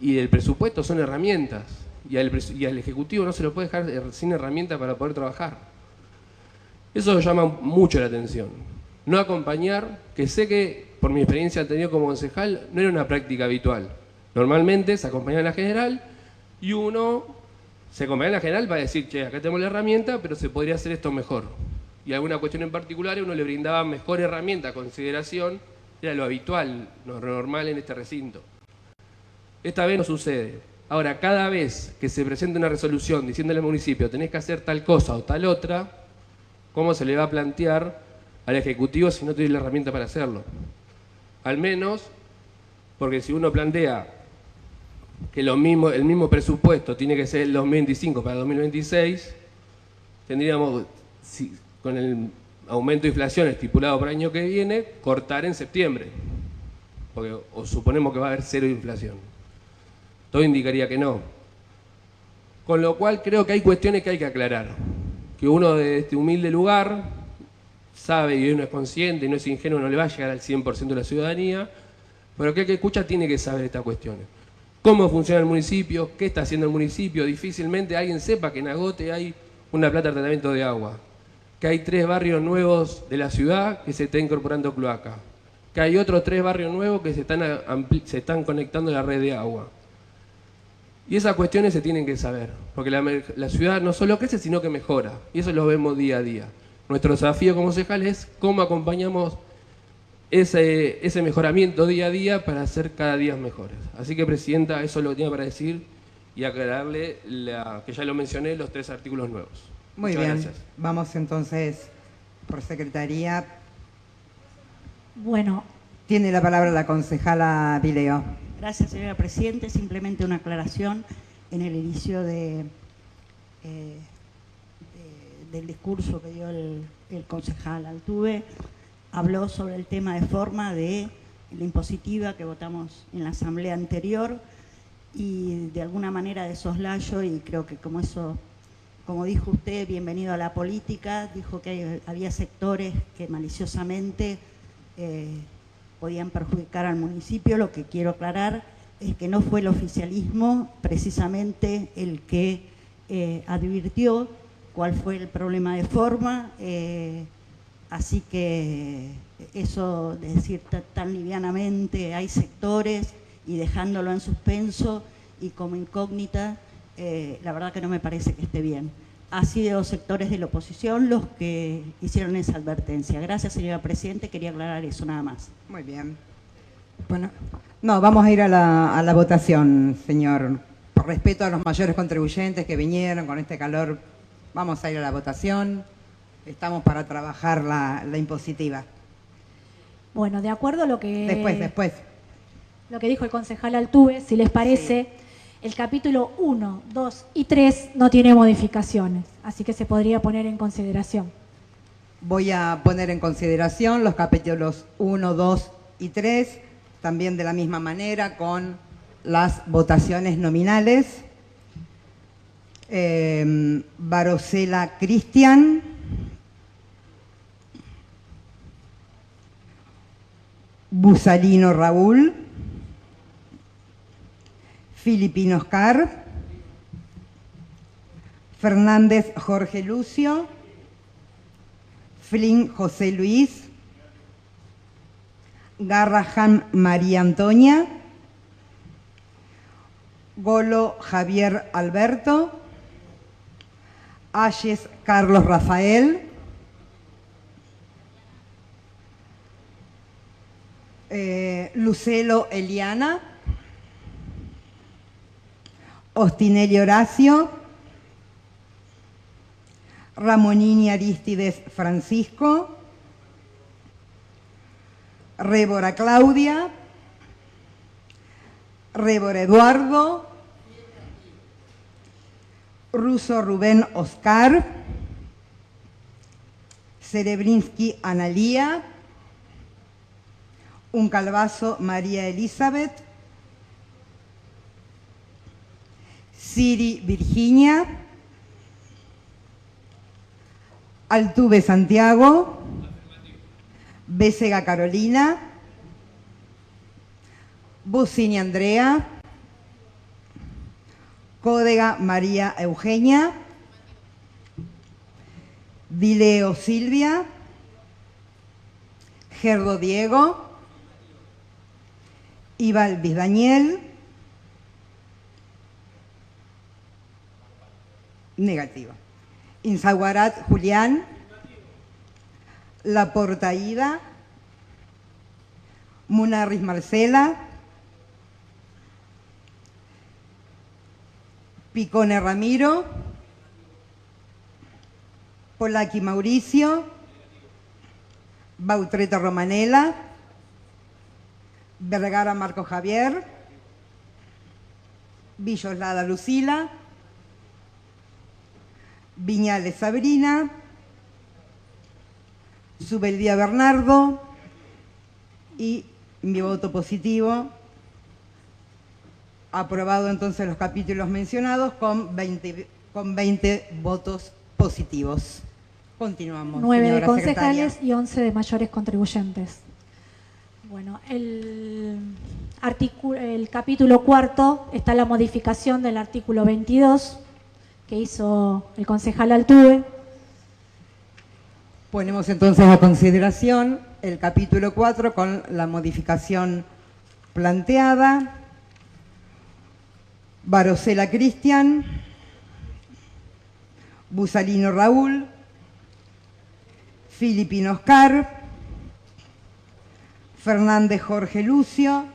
y el presupuesto son herramientas y al Ejecutivo no se lo puede dejar sin herramientas para poder trabajar. Eso llama mucho la atención. No acompañar, que sé que por mi experiencia anterior como concejal no era una práctica habitual. Normalmente se acompañaba en la general y uno se acompañaba en la general para decir, che, acá tenemos la herramienta, pero se podría hacer esto mejor. Y alguna cuestión en particular uno le brindaba mejor herramienta, consideración, era lo habitual, lo normal en este recinto. Esta vez no sucede. Ahora, cada vez que se presenta una resolución diciéndole al municipio tenés que hacer tal cosa o tal otra, ¿cómo se le va a plantear al Ejecutivo si no tiene la herramienta para hacerlo? Al menos, porque si uno plantea que el mismo presupuesto tiene que ser el 2025 para el 2026, tendríamos, con el aumento de inflación estipulado para el año que viene, cortar en septiembre, porque o suponemos que va a haber 0 de inflación. Todo indicaría que no. Con lo cual creo que hay cuestiones que hay que aclarar, que uno de este humilde lugar sabe y uno es consciente y no es ingenuo, no le va a llegar al 100% de la ciudadanía, pero que el que escucha tiene que saber estas cuestiones. ¿Cómo funciona el municipio? ¿Qué está haciendo el municipio? Difícilmente alguien sepa que en Agote hay una planta de tratamiento de agua, que hay 3 barrios nuevos de la ciudad que se está incorporando cloaca, que hay otros 3 barrios nuevos que se están conectando a la red de agua. Y esas cuestiones se tienen que saber, porque la ciudad no solo crece, sino que mejora. Y eso lo vemos día a día. Nuestro desafío como concejal es cómo acompañamos ese mejoramiento día a día para ser cada día mejores. Así que, Presidenta, eso es lo que tenía para decir y aclararle, que ya lo mencioné, los 3 artículos nuevos. Muy Muchas bien, gracias. vamos entonces por secretaría. Bueno, Tiene la palabra la concejala Vileo. Gracias, señora Presidente. Simplemente una aclaración en el inicio del discurso que dio el concejal Altuve. Habló sobre el tema de forma de la impositiva que votamos en la asamblea anterior y de alguna manera de soslayo, y creo que como dijo usted, bienvenido a la política, dijo que había sectores que maliciosamente podían perjudicar al municipio. Lo que quiero aclarar es que no fue el oficialismo precisamente el que advirtió cuál fue el problema de forma, así que eso de decir tan livianamente hay sectores y dejándolo en suspenso y como incógnita, la verdad que no me parece que esté bien. Ha sido los sectores de la oposición los que hicieron esa advertencia. Gracias, señora Presidente, quería aclarar eso nada más. Muy bien. Bueno, no, vamos a ir a la votación, señor. Por respeto a los mayores contribuyentes que vinieron con este calor, vamos a ir a la votación. Estamos para trabajar la impositiva. bueno, de acuerdo a lo que... Después. Lo que dijo el concejal Altuve, si les parece, el capítulo 1, 2 y 3 no tiene modificaciones, así que se podría poner en consideración. Voy a poner en consideración los capítulos 1, 2 y 3, también de la misma manera con las votaciones nominales. Barosela Cristian. Busalino Raúl. Filipino Oscar. Fernández Jorge Lucio. Flynn José Luis. Garrahan María Antonia. Golo Javier Alberto. Ayes Carlos Rafael. Lucelo Eliana. Ostinelli Horacio. Ramonini Aristides Francisco. Rébora Claudia. Rébora Eduardo. Russo Rubén Oscar. Cerebrinsky Analía. Uncalvazo María Elizabeth. Siri Virginia. Altuve Santiago. Bécega Carolina. Bucini Andrea. Códega María Eugenia. Vileo Silvia. Gerdo Diego. Ibalvis Daniel. Negativo. Insaguarat Julián. Laporta Ida. Munarriz Marcela. Picone Ramiro. Polaki Mauricio. Bautreta Romanela. Vergara Marco Javier. Villoslada Lucila. Viñales Sabrina. Subeldía Bernardo. Y mi voto positivo. Aprobado entonces los capítulos mencionados con 20 votos positivos. Continuamos. 9 de señora concejales secretaria. y 11 de mayores contribuyentes. Bueno, el capítulo 4 está la modificación del artículo 22 que hizo el concejal Altuve. Ponemos entonces a consideración el capítulo 4 con la modificación planteada. Barosela Cristian, Busalino Raúl, Filipino Oscar, Fernández Jorge Lucio,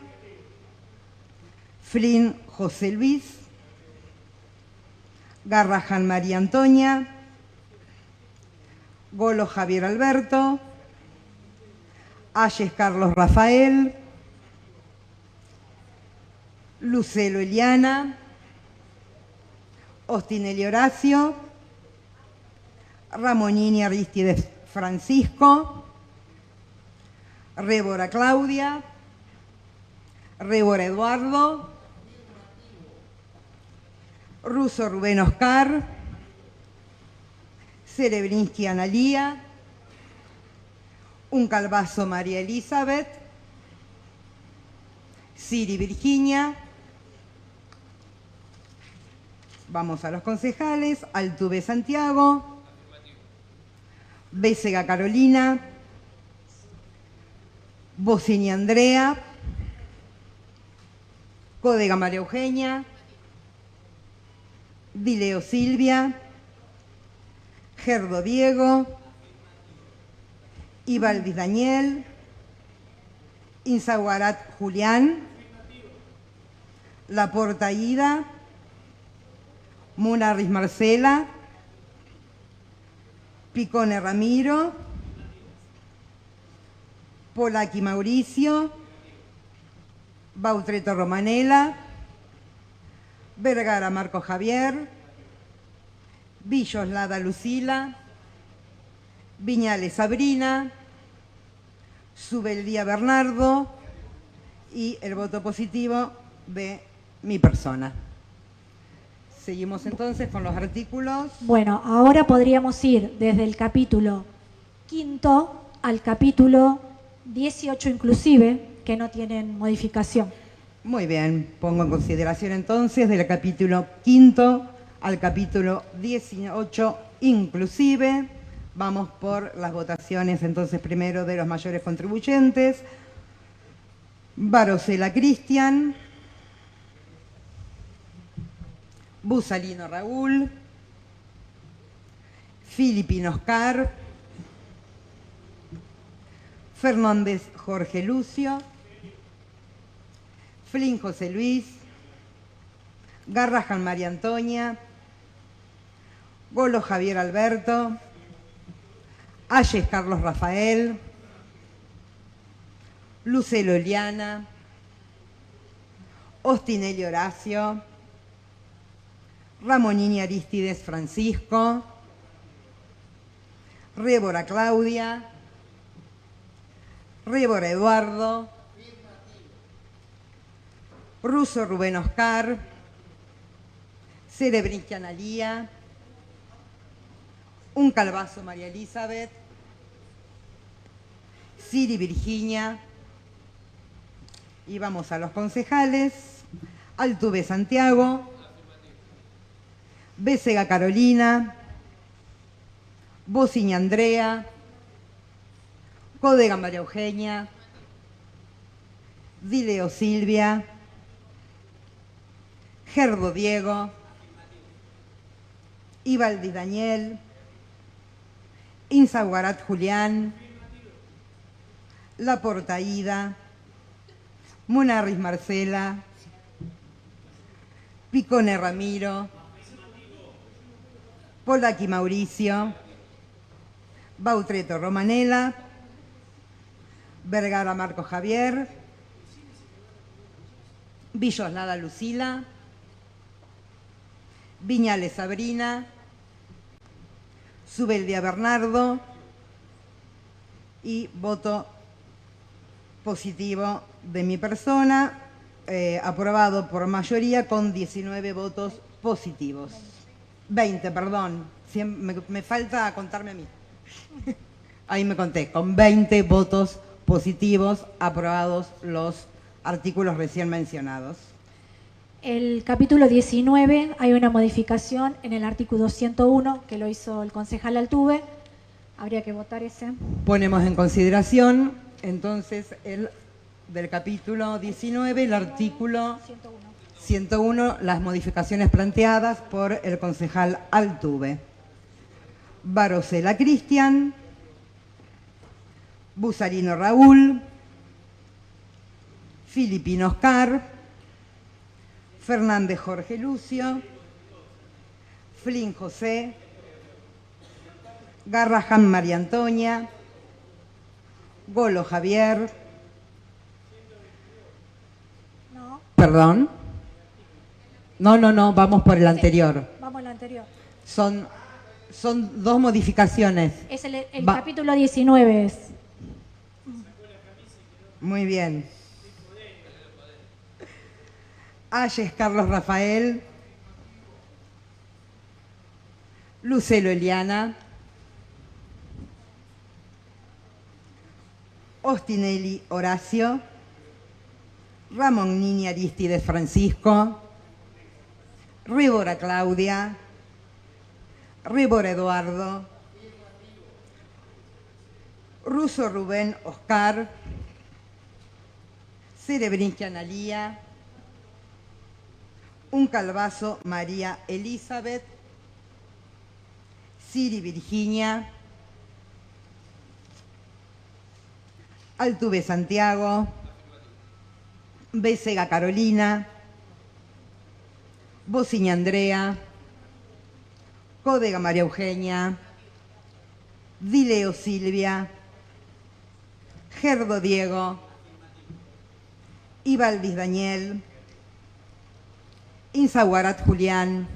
Flynn José Luis, Garrahan María Antonia, Golo Javier Alberto, Ayes Carlos Rafael, Lucelo Eliana, Ostinelli Horacio, Ramonini Aristides Francisco, Rébora Claudia, Rébora Eduardo, Russo Rubén Oscar, Cerebrinsky Analía, Un Calvazo María Elizabeth, Siri Virginia. Vamos a los concejales. Altuve Santiago, Bécega Carolina, Bocini Andrea, Códega María Eugenia, Dileo Silvia, Gerdo Diego, Ibaldis Daniel, Insaguarat Julián, Laporta Ida, Munarriz Marcela, Picone Ramiro, Polaki Mauricio, Bautreto Romanela, Vergara Marco Javier, Villoslada Lucila, Viñales Sabrina, Subeldía Bernardo y el voto positivo de mi persona. Seguimos entonces con los artículos. Bueno, ahora podríamos ir desde el capítulo 5 al capítulo 18 inclusive, que no tienen modificación. Muy bien, pongo en consideración entonces del capítulo 5 al capítulo 18 inclusive. Vamos por las votaciones entonces primero de los mayores contribuyentes. Barosela Cristian, Busalino Raúl, Filipino Oscar, Fernández Jorge Lucio, Flynn José Luis, Garrahan María Antonia, Golo Javier Alberto, Ayes Carlos Rafael, Lucelo Eliana, Ostinelli Horacio, Ramonini Aristides Francisco, Rébora Claudia, Rébora Eduardo, Russo Rubén Oscar, Cerebrinsky Analía, Un Calvazo María Elizabeth, Siri Virginia. Y vamos a los concejales. Altuve Santiago, Bécega Carolina, Bocini Andrea, Códega María Eugenia, Dileo Silvia, Gerdo Diego, Ibaldis Daniel, Insaguarat Julián, Laporta Ida, Munarriz Marcela, Picone Ramiro, Polaki Mauricio, Bautreto Romanela, Vergara Marco Javier, Villoslada Lucila, Viñales Sabrina, Subeldía Bernardo y voto positivo de mi persona, aprobado por mayoría con 19 votos positivos. 20, perdón. Me falta contarme a mí. Ahí me conté, con 20 votos positivos aprobados los artículos recién mencionados. El capítulo 19 hay una modificación en el artículo 101 que lo hizo el concejal Altuve, Habría que votar ese. Ponemos en consideración entonces el del capítulo 19, el artículo 101, las modificaciones planteadas por el concejal Altuve. Barosela Cristian, Busarino Raúl, Filipino Oscar, Fernández Jorge Lucio, Flynn José, Garrahan María Antonia, Golo Javier, perdón, no, vamos por el anterior. Vamos al anterior. Son dos modificaciones. Es el capítulo 19 es. Muy bien. Ayes Carlos Rafael, Lucelo Eliana, Ostinelli Horacio, Ramón Niña Aristides Francisco, Rébora Claudia, Rébora Eduardo, Russo Rubén Oscar, Cerebrinqui Analía, Un Calvazo María Elizabeth, Siri Virginia, Altuve Santiago, Becega Carolina, Bociña Andrea, Códega María Eugenia, Dileo Silvia, Gerdo Diego, Ibaldis Daniel, Insahuarat Julián,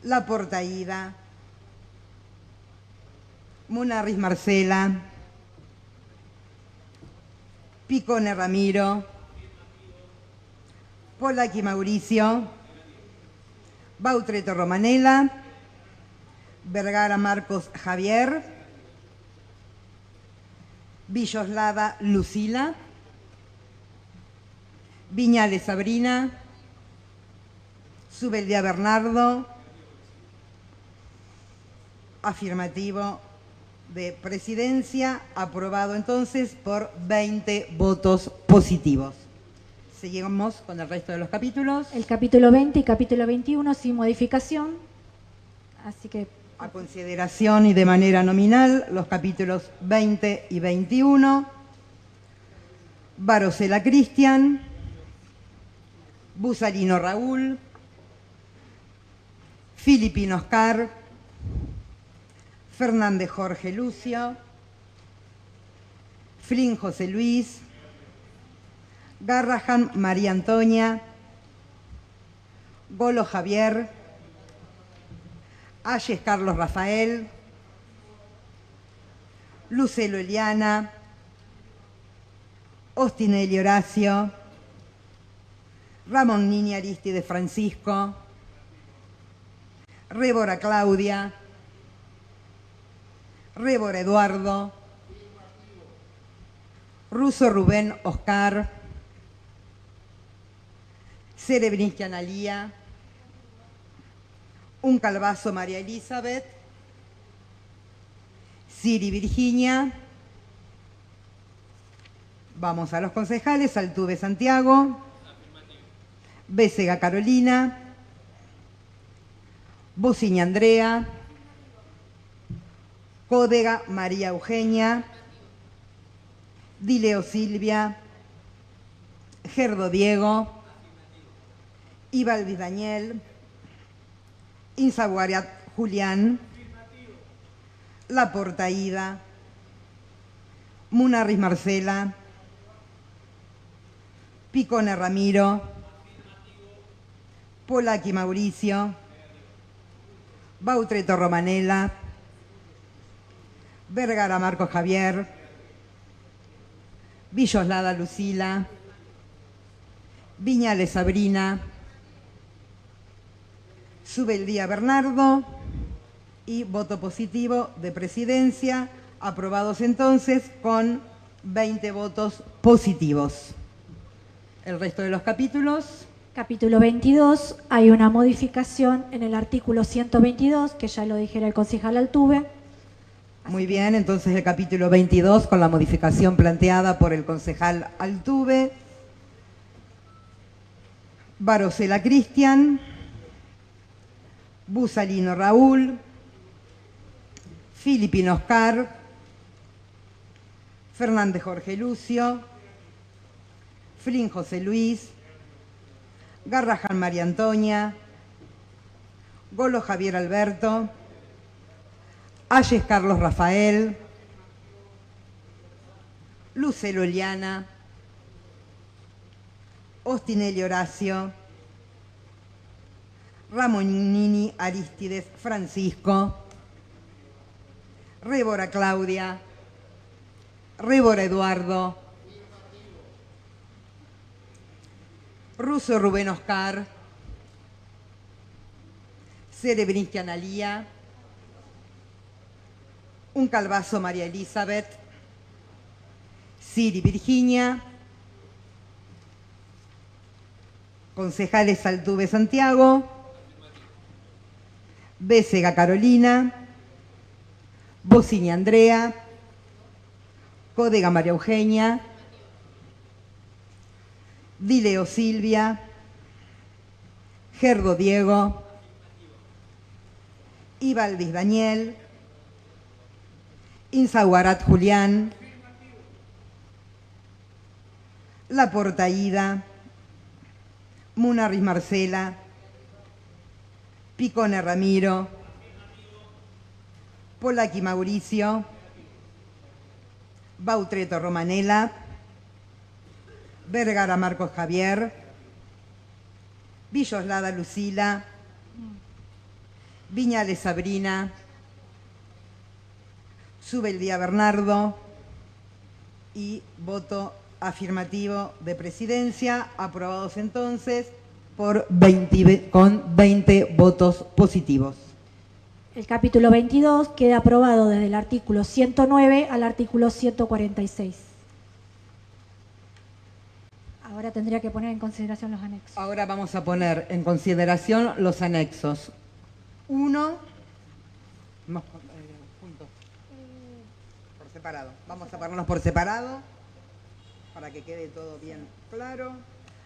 Laporta Ida, Munarriz Marcela, Picone Ramiro, Polaki Mauricio, Bautreto Romanela, Vergara Marcos Javier, Villoslada Lucila, Viñales Sabrina, Subeldía Bernardo, afirmativo de presidencia, aprobado entonces por 20 votos positivos. Seguimos con el resto de los capítulos. El capítulo 20 y capítulo 21 sin modificación. Así que A consideración y de manera nominal, los capítulos 20 y 21. Barosela Cristian, Busarino Raúl, Filipino Oscar, Fernández Jorge Lucio, Flynn José Luis, Garrahan María Antonia, Golo Javier, Ayes Carlos Rafael, Lucelo Eliana, Ostinelli Horacio, Ramón Niña Aristides Francisco, Rébora Claudia, Rébora Eduardo, Russo Rubén Oscar, Cerebrinqui Analía, Un Calvazo María Elizabeth, Siri Virginia. Vamos a los concejales: Altuve Santiago, Becega Carolina, Bociña Andrea, Códega María Eugenia, Dileo Silvia, Gerdo Diego, Ibaldis Daniel, Insahuarat Julián, Laporta Ida, Munarriz Marcela, Picone Ramiro, Polaki Mauricio, Bautreto Romanela, Vergara Marcos Javier, Villoslada Lucila, Viñales Sabrina, Subeldía Bernardo y voto positivo de presidencia, aprobados entonces con 20 votos positivos. El resto de los capítulos. capítulo 22 hay una modificación en el artículo 122, que ya lo dijera el concejal Altuve, Muy bien, entonces el capítulo 22 con la modificación planteada por el concejal Altuve. Barosela Cristian, Busalino Raúl, Filipino Oscar, Fernández Jorge Lucio, Flynn José Luis, Garrahan María Antonia, Golo Javier Alberto, Ayes Carlos Rafael, Lucelo Eliana, Ostinelli Horacio, Ramonini Aristides Francisco, Rébora Claudia, Rébora Eduardo, Russo Rubén Oscar, Cerebrinsky Analía, Un Calvazo María Elizabeth, Siri Virginia, concejales Altuve Santiago, Bécega Carolina, Bocini Andrea, Códega María Eugenia, Dileo Silvia, Gerdo Diego, Ibalvis Daniel, Insahuarat Julián, Laporta Ida, Munarriz Marcela, Picone Ramiro, Polaki Mauricio, Bautreto Romanela, Vergara Marcos Javier, Villoslada Lucila, Viñales Sabrina, Subeldía Bernardo y voto afirmativo de presidencia, aprobados entonces por con 20 votos positivos. El capítulo 22 queda aprobado desde el artículo 109 al artículo 146. Ahora tendría que poner en consideración los anexos. Ahora vamos a poner en consideración los anexos. 1, juntos, por separado. Vamos a ponerlos por separado para que quede todo bien claro.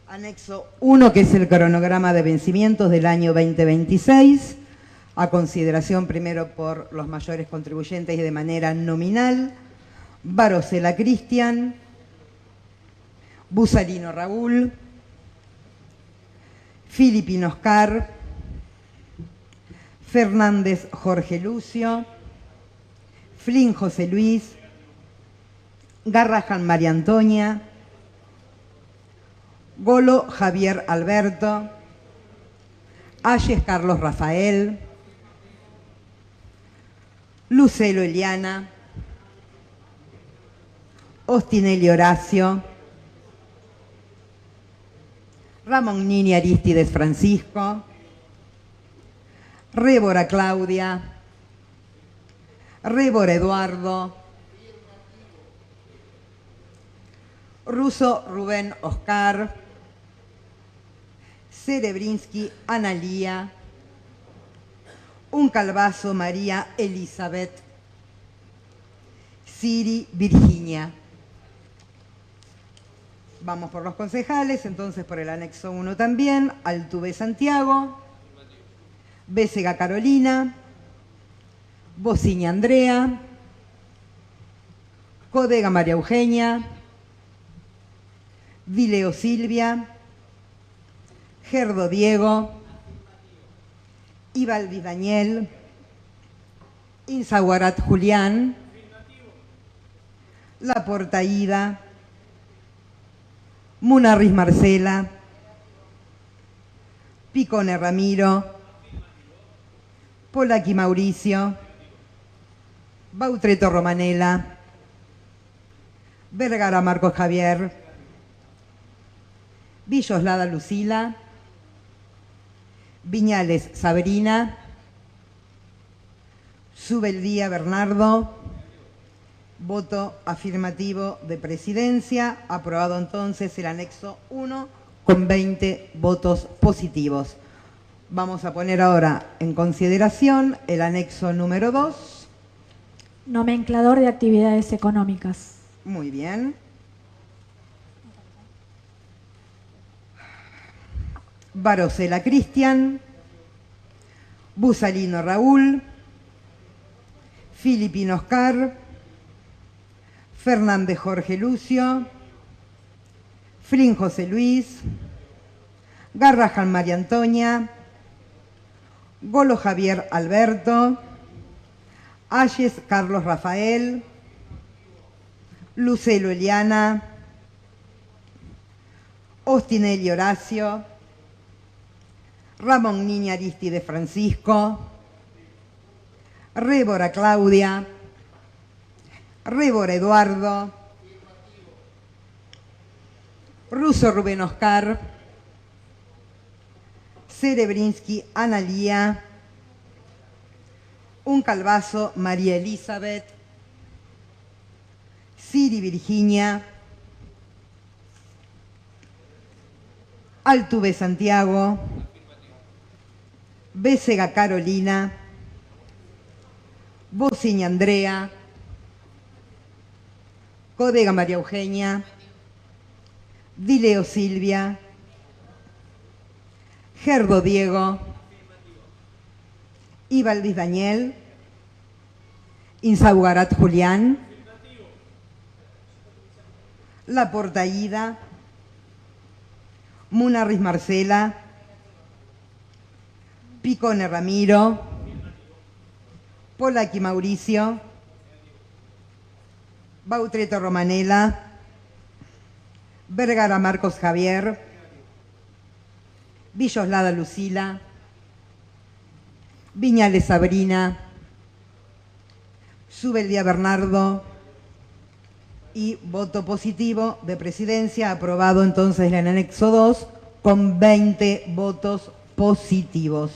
Anexo 1, que es el cronograma de vencimientos del año 2026, a consideración primero por los mayores contribuyentes y de manera nominal: Barosela Cristian, Busalino Raúl, Filipino Oscar, Fernández Jorge Lucio, Flynn José Luis, Garrahan María Antonia, Golo Javier Alberto, Ayes Carlos Rafael, Lucelo Eliana, Ostinelli Horacio, Ramonini Aristides Francisco, Rébora Claudia, Rébora Eduardo, Russo Rubén Oscar, Cerebrinsky Analía, Un Calvazo María Elizabeth, Siri Virginia. Vamos por los concejales, entonces por el anexo 1 también: Altuve Santiago, Bécega Carolina, Bocini Andrea, Códega María Eugenia, Dileo Silvia, Gerdo Diego, Ibalvis Daniel, Insahuarat Julián, Laporta Ida, Munarriz Marcela, Picone Ramiro, Polaki Mauricio, Bautreto Romanela, Vergara Marcos Javier, Villoslada Lucila, Viñales Sabrina, Subeldía Bernardo. Voto afirmativo de presidencia. Aprobado entonces el anexo 1 con 20 votos positivos. Vamos a poner ahora en consideración el anexo número 2. Nomenclador de actividades económicas. Muy bien. Barosela Cristian, Busalino Raúl, Filipino Oscar, Fernández Jorge Lucio, Flynn José Luis, Garrahan María Antonia, Golo Javier Alberto, Ayes Carlos Rafael, Lucelo Eliana, Ostinelli Horacio, Ramón Niña Aristide Francisco, Rébora Claudia, Rébora Eduardo, Russo Rubén Oscar, Cerebrinsky Analía, Un Calvazo María Elizabeth, Siri Virginia, Altuve Santiago, Bécega Carolina, Bociña Andrea, Códega María Eugenia, Dileo Silvia, Gerdo Diego, Ibaldis Daniel, Insabugarat Julián, Laporta Ida, Munarriz Marcela, Picone Ramiro, Polaki Mauricio, Bautreto Romanela, Vergara Marcos Javier, Villoslada Lucila, Viñales Sabrina, Subeldía Bernardo y voto positivo de presidencia, aprobado entonces en el anexo 2 con 20 votos positivos.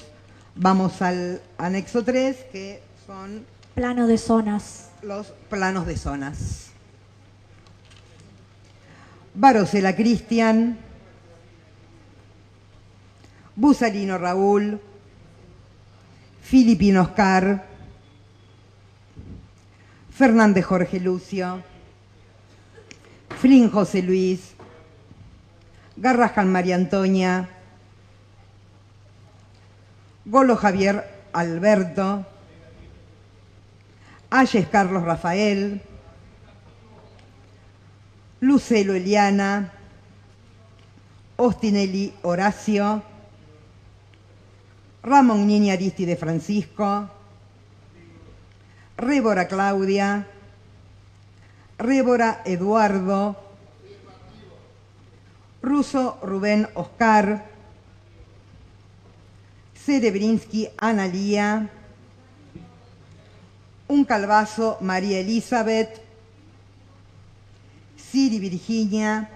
Vamos al anexo 3, que son Plano de zonas. los planos de zonas. Barosela Cristian, Busalino Raúl, Filipino Oscar, Fernández Jorge Lucio, Flynn José Luis, Garrahan María Antonia, Golo Javier Alberto, Ayes Carlos Rafael, Lucelo Eliana, Ostinelli Horacio, Ramón Niña Aristide Francisco, Rébora Claudia, Rébora Eduardo, Russo Rubén Oscar, Cerebrinsky Analía, Un Calvazo María Elizabeth, Siri Virginia,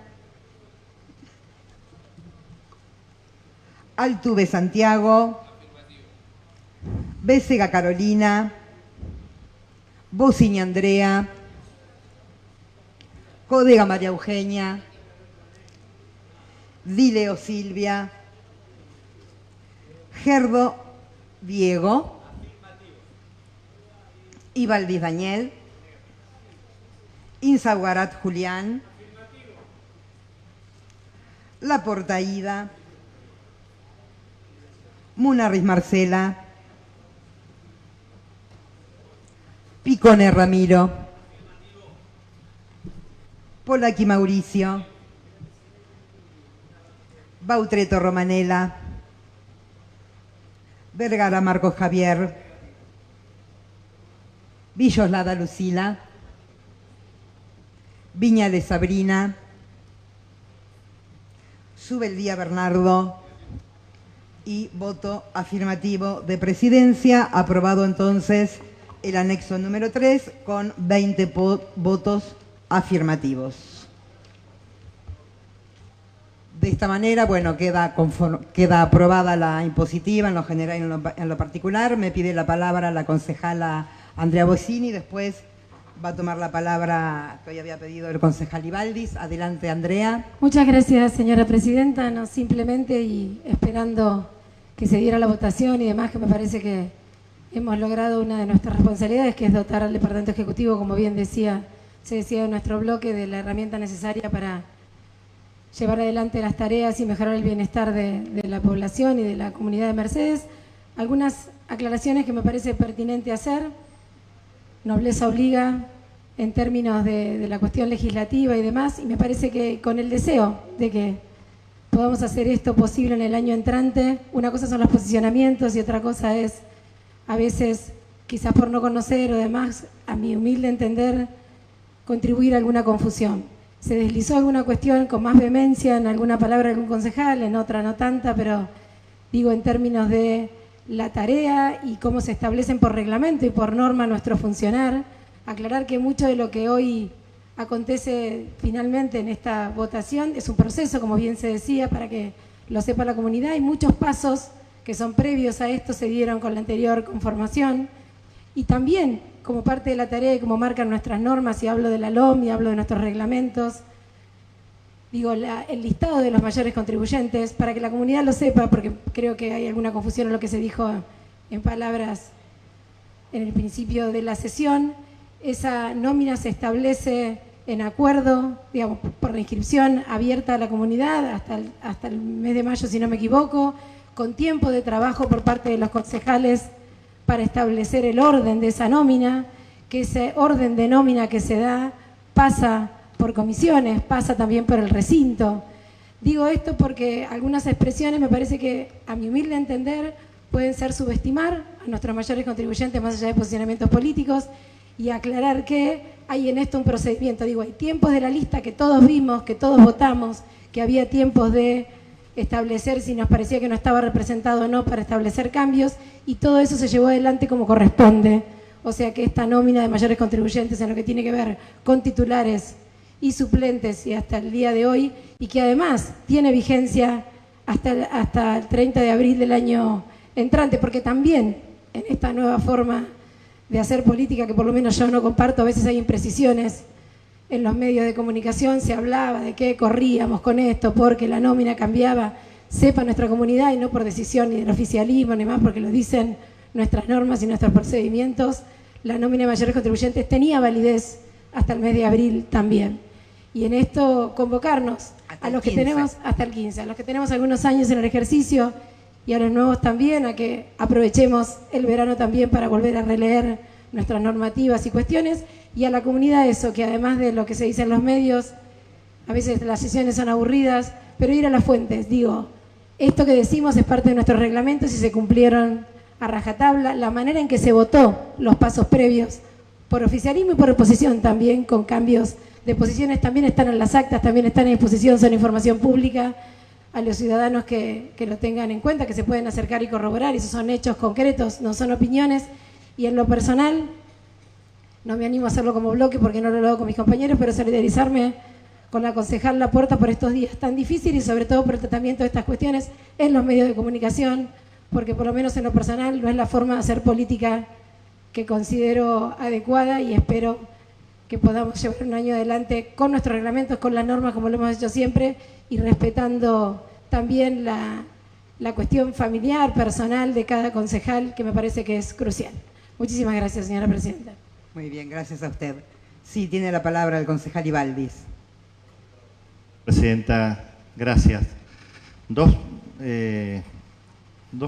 Altuve Santiago, Bécega Carolina, Bociña Andrea, Códega María Eugenia, Dileo Silvia, Gerdo Diego, Ibaldis Daniel, Insabugarat Julián, Laporta Ida, Munarriz Marcela, Picone Ramiro, Polaki Mauricio, Bautreto Romanela, Vergara Marcos Javier, Villoslada Lucila, Viñales Sabrina, Subeldía Bernardo y voto afirmativo de presidencia. Aprobado entonces el anexo número 3 con 20 votos afirmativos. De esta manera, bueno, queda aprobada la impositiva en lo general y en lo particular. Me pide la palabra la concejala Andrea Bossini, después va a tomar la palabra que hoy había pedido el concejal Ibaldis. Adelante, Andrea. Muchas gracias, señora presidenta. No, simplemente y esperando que se diera la votación y demás, que me parece que hemos logrado una de nuestras responsabilidades, que es dotar al Departamento Ejecutivo, como bien se decía en nuestro bloque, de la herramienta necesaria para llevar adelante las tareas y mejorar el bienestar de la población y de la comunidad de Mercedes. Algunas aclaraciones que me parece pertinente hacer. Nobleza obliga en términos de la cuestión legislativa y demás, y me parece que con el deseo de que podamos hacer esto posible en el año entrante, una cosa son los posicionamientos y otra cosa es, a veces, quizás por no conocer o demás, a mi humilde entender, contribuir a alguna confusión. Se deslizó alguna cuestión con más vehemencia en alguna palabra de algún concejal, en otra no tanta, pero digo en términos de la tarea y cómo se establecen por reglamento y por norma nuestro funcionar, aclarar que mucho de lo que hoy acontece finalmente en esta votación es un proceso, como bien se decía, para que lo sepa la comunidad, y muchos pasos que son previos a esto se dieron con la anterior conformación, y también como parte de la tarea y como marcan nuestras normas, y hablo de la LOM y hablo de nuestros reglamentos, digo, el listado de los mayores contribuyentes, para que la comunidad lo sepa, porque creo que hay alguna confusión en lo que se dijo en palabras en el principio de la sesión. Esa nómina se establece en acuerdo, digamos, por la inscripción abierta a la comunidad hasta el mes de mayo, si no me equivoco, con tiempo de trabajo por parte de los concejales para establecer el orden de esa nómina, que ese orden de nómina que se da pasa por comisiones, pasa también por el recinto. Digo esto porque algunas expresiones me parece que, a mi humilde entender, pueden ser subestimar a nuestros mayores contribuyentes más allá de posicionamientos políticos, y aclarar que hay en esto un procedimiento. Digo, hay tiempos de la lista que todos vimos, que todos votamos, que había tiempos de establecer si nos parecía que no estaba representado o no para establecer cambios, y todo eso se llevó adelante como corresponde. O sea que esta nómina de mayores contribuyentes en lo que tiene que ver con titulares y suplentes y hasta el día de hoy, y que además tiene vigencia hasta el 30 de abril del año entrante, porque también en esta nueva forma de hacer política, que por lo menos yo no comparto, a veces hay imprecisiones en los medios de comunicación, se hablaba de que corríamos con esto porque la nómina cambiaba. Sepa nuestra comunidad, y no por decisión ni del oficialismo ni más, porque lo dicen nuestras normas y nuestros procedimientos, la nómina de mayores contribuyentes tenía validez hasta el mes de abril también. Y en esto convocarnos a los que tenemos hasta el 15, a los que tenemos algunos años en el ejercicio y a los nuevos también, a que aprovechemos el verano también para volver a releer nuestras normativas y cuestiones, y a la comunidad eso, que además de lo que se dice en los medios, a veces las sesiones son aburridas, pero ir a las fuentes. Digo, esto que decimos es parte de nuestros reglamentos y se cumplieron a rajatabla. La manera en que se votó los pasos previos por oficialismo y por oposición también, con cambios de posiciones, también están en las actas, también están en disposición, son información pública a los ciudadanos que lo tengan en cuenta, que se pueden acercar y corroborar. Esos son hechos concretos, no son opiniones. Y en lo personal, no me animo a hacerlo como bloque porque no lo hago con mis compañeros, pero solidarizarme con la concejal Laporta por estos días tan difíciles y sobre todo por el tratamiento de estas cuestiones en los medios de comunicación, porque por lo menos en lo personal no es la forma de hacer política que considero adecuada, y espero que podamos llevar un año adelante con nuestros reglamentos, con las normas, como lo hemos hecho siempre, y respetando también la cuestión familiar, personal de cada concejal, que me parece que es crucial. Muchísimas gracias, señora presidenta. Muy bien, gracias a usted. Sí, tiene la palabra el concejal Ibaldis. Presidenta, gracias. Dos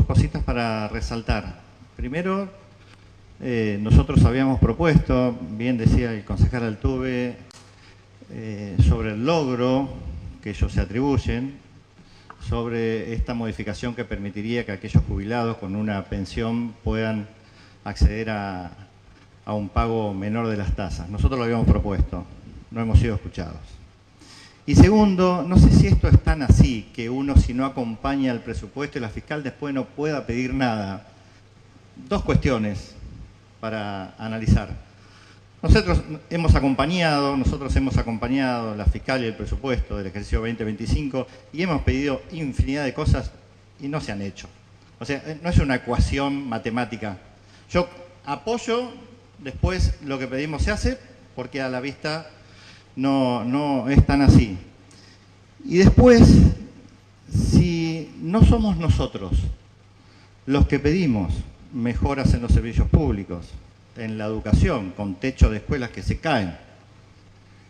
cositas para resaltar. Primero, nosotros habíamos propuesto, bien decía el concejal Altuve, sobre el logro que ellos se atribuyen, sobre esta modificación que permitiría que aquellos jubilados con una pensión puedan acceder a un pago menor de las tasas. Nosotros lo habíamos propuesto, no hemos sido escuchados. Y segundo, no sé si esto es tan así, que uno, si no acompaña el presupuesto y la fiscal, después no pueda pedir nada. Dos cuestiones para analizar. Nosotros hemos acompañado la fiscal y el presupuesto del ejercicio 2025 y hemos pedido infinidad de cosas y no se han hecho. O sea, no es una ecuación matemática. Yo apoyo, después lo que pedimos se hace, porque a la vista no es tan así. Y después, si no somos nosotros los que pedimos mejoras en los servicios públicos, en la educación, con techo de escuelas que se caen,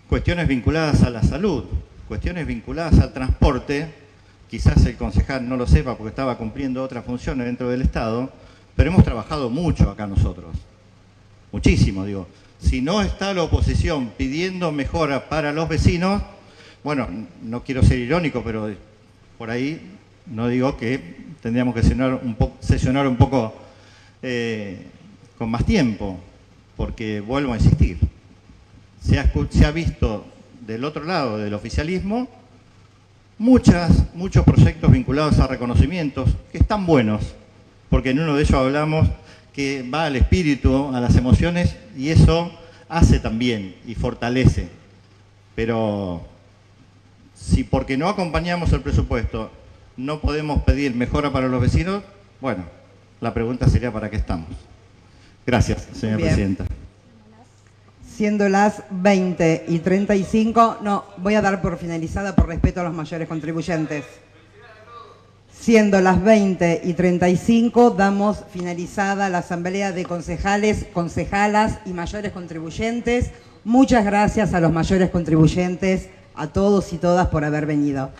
cuestiones vinculadas a la salud, cuestiones vinculadas al transporte. Quizás el concejal no lo sepa porque estaba cumpliendo otras funciones dentro del Estado, pero hemos trabajado mucho acá nosotros, muchísimo, digo. Si no está la oposición pidiendo mejora para los vecinos, bueno, no quiero ser irónico, pero por ahí no digo que tendríamos que sesionar un poco con más tiempo, porque vuelvo a insistir, se ha visto del otro lado del oficialismo muchos proyectos vinculados a reconocimientos que están buenos, porque en uno de ellos hablamos que va al espíritu, a las emociones, y eso hace también y fortalece. Pero si porque no acompañamos el presupuesto no podemos pedir mejora para los vecinos, bueno, la pregunta sería ¿para qué estamos? Gracias, señora presidenta. Siendo las 20:35, no, voy a dar por finalizada por respeto a los mayores contribuyentes. Siendo las 20:35, damos finalizada la asamblea de concejales, concejalas y mayores contribuyentes. Muchas gracias a los mayores contribuyentes, a todos y todas por haber venido.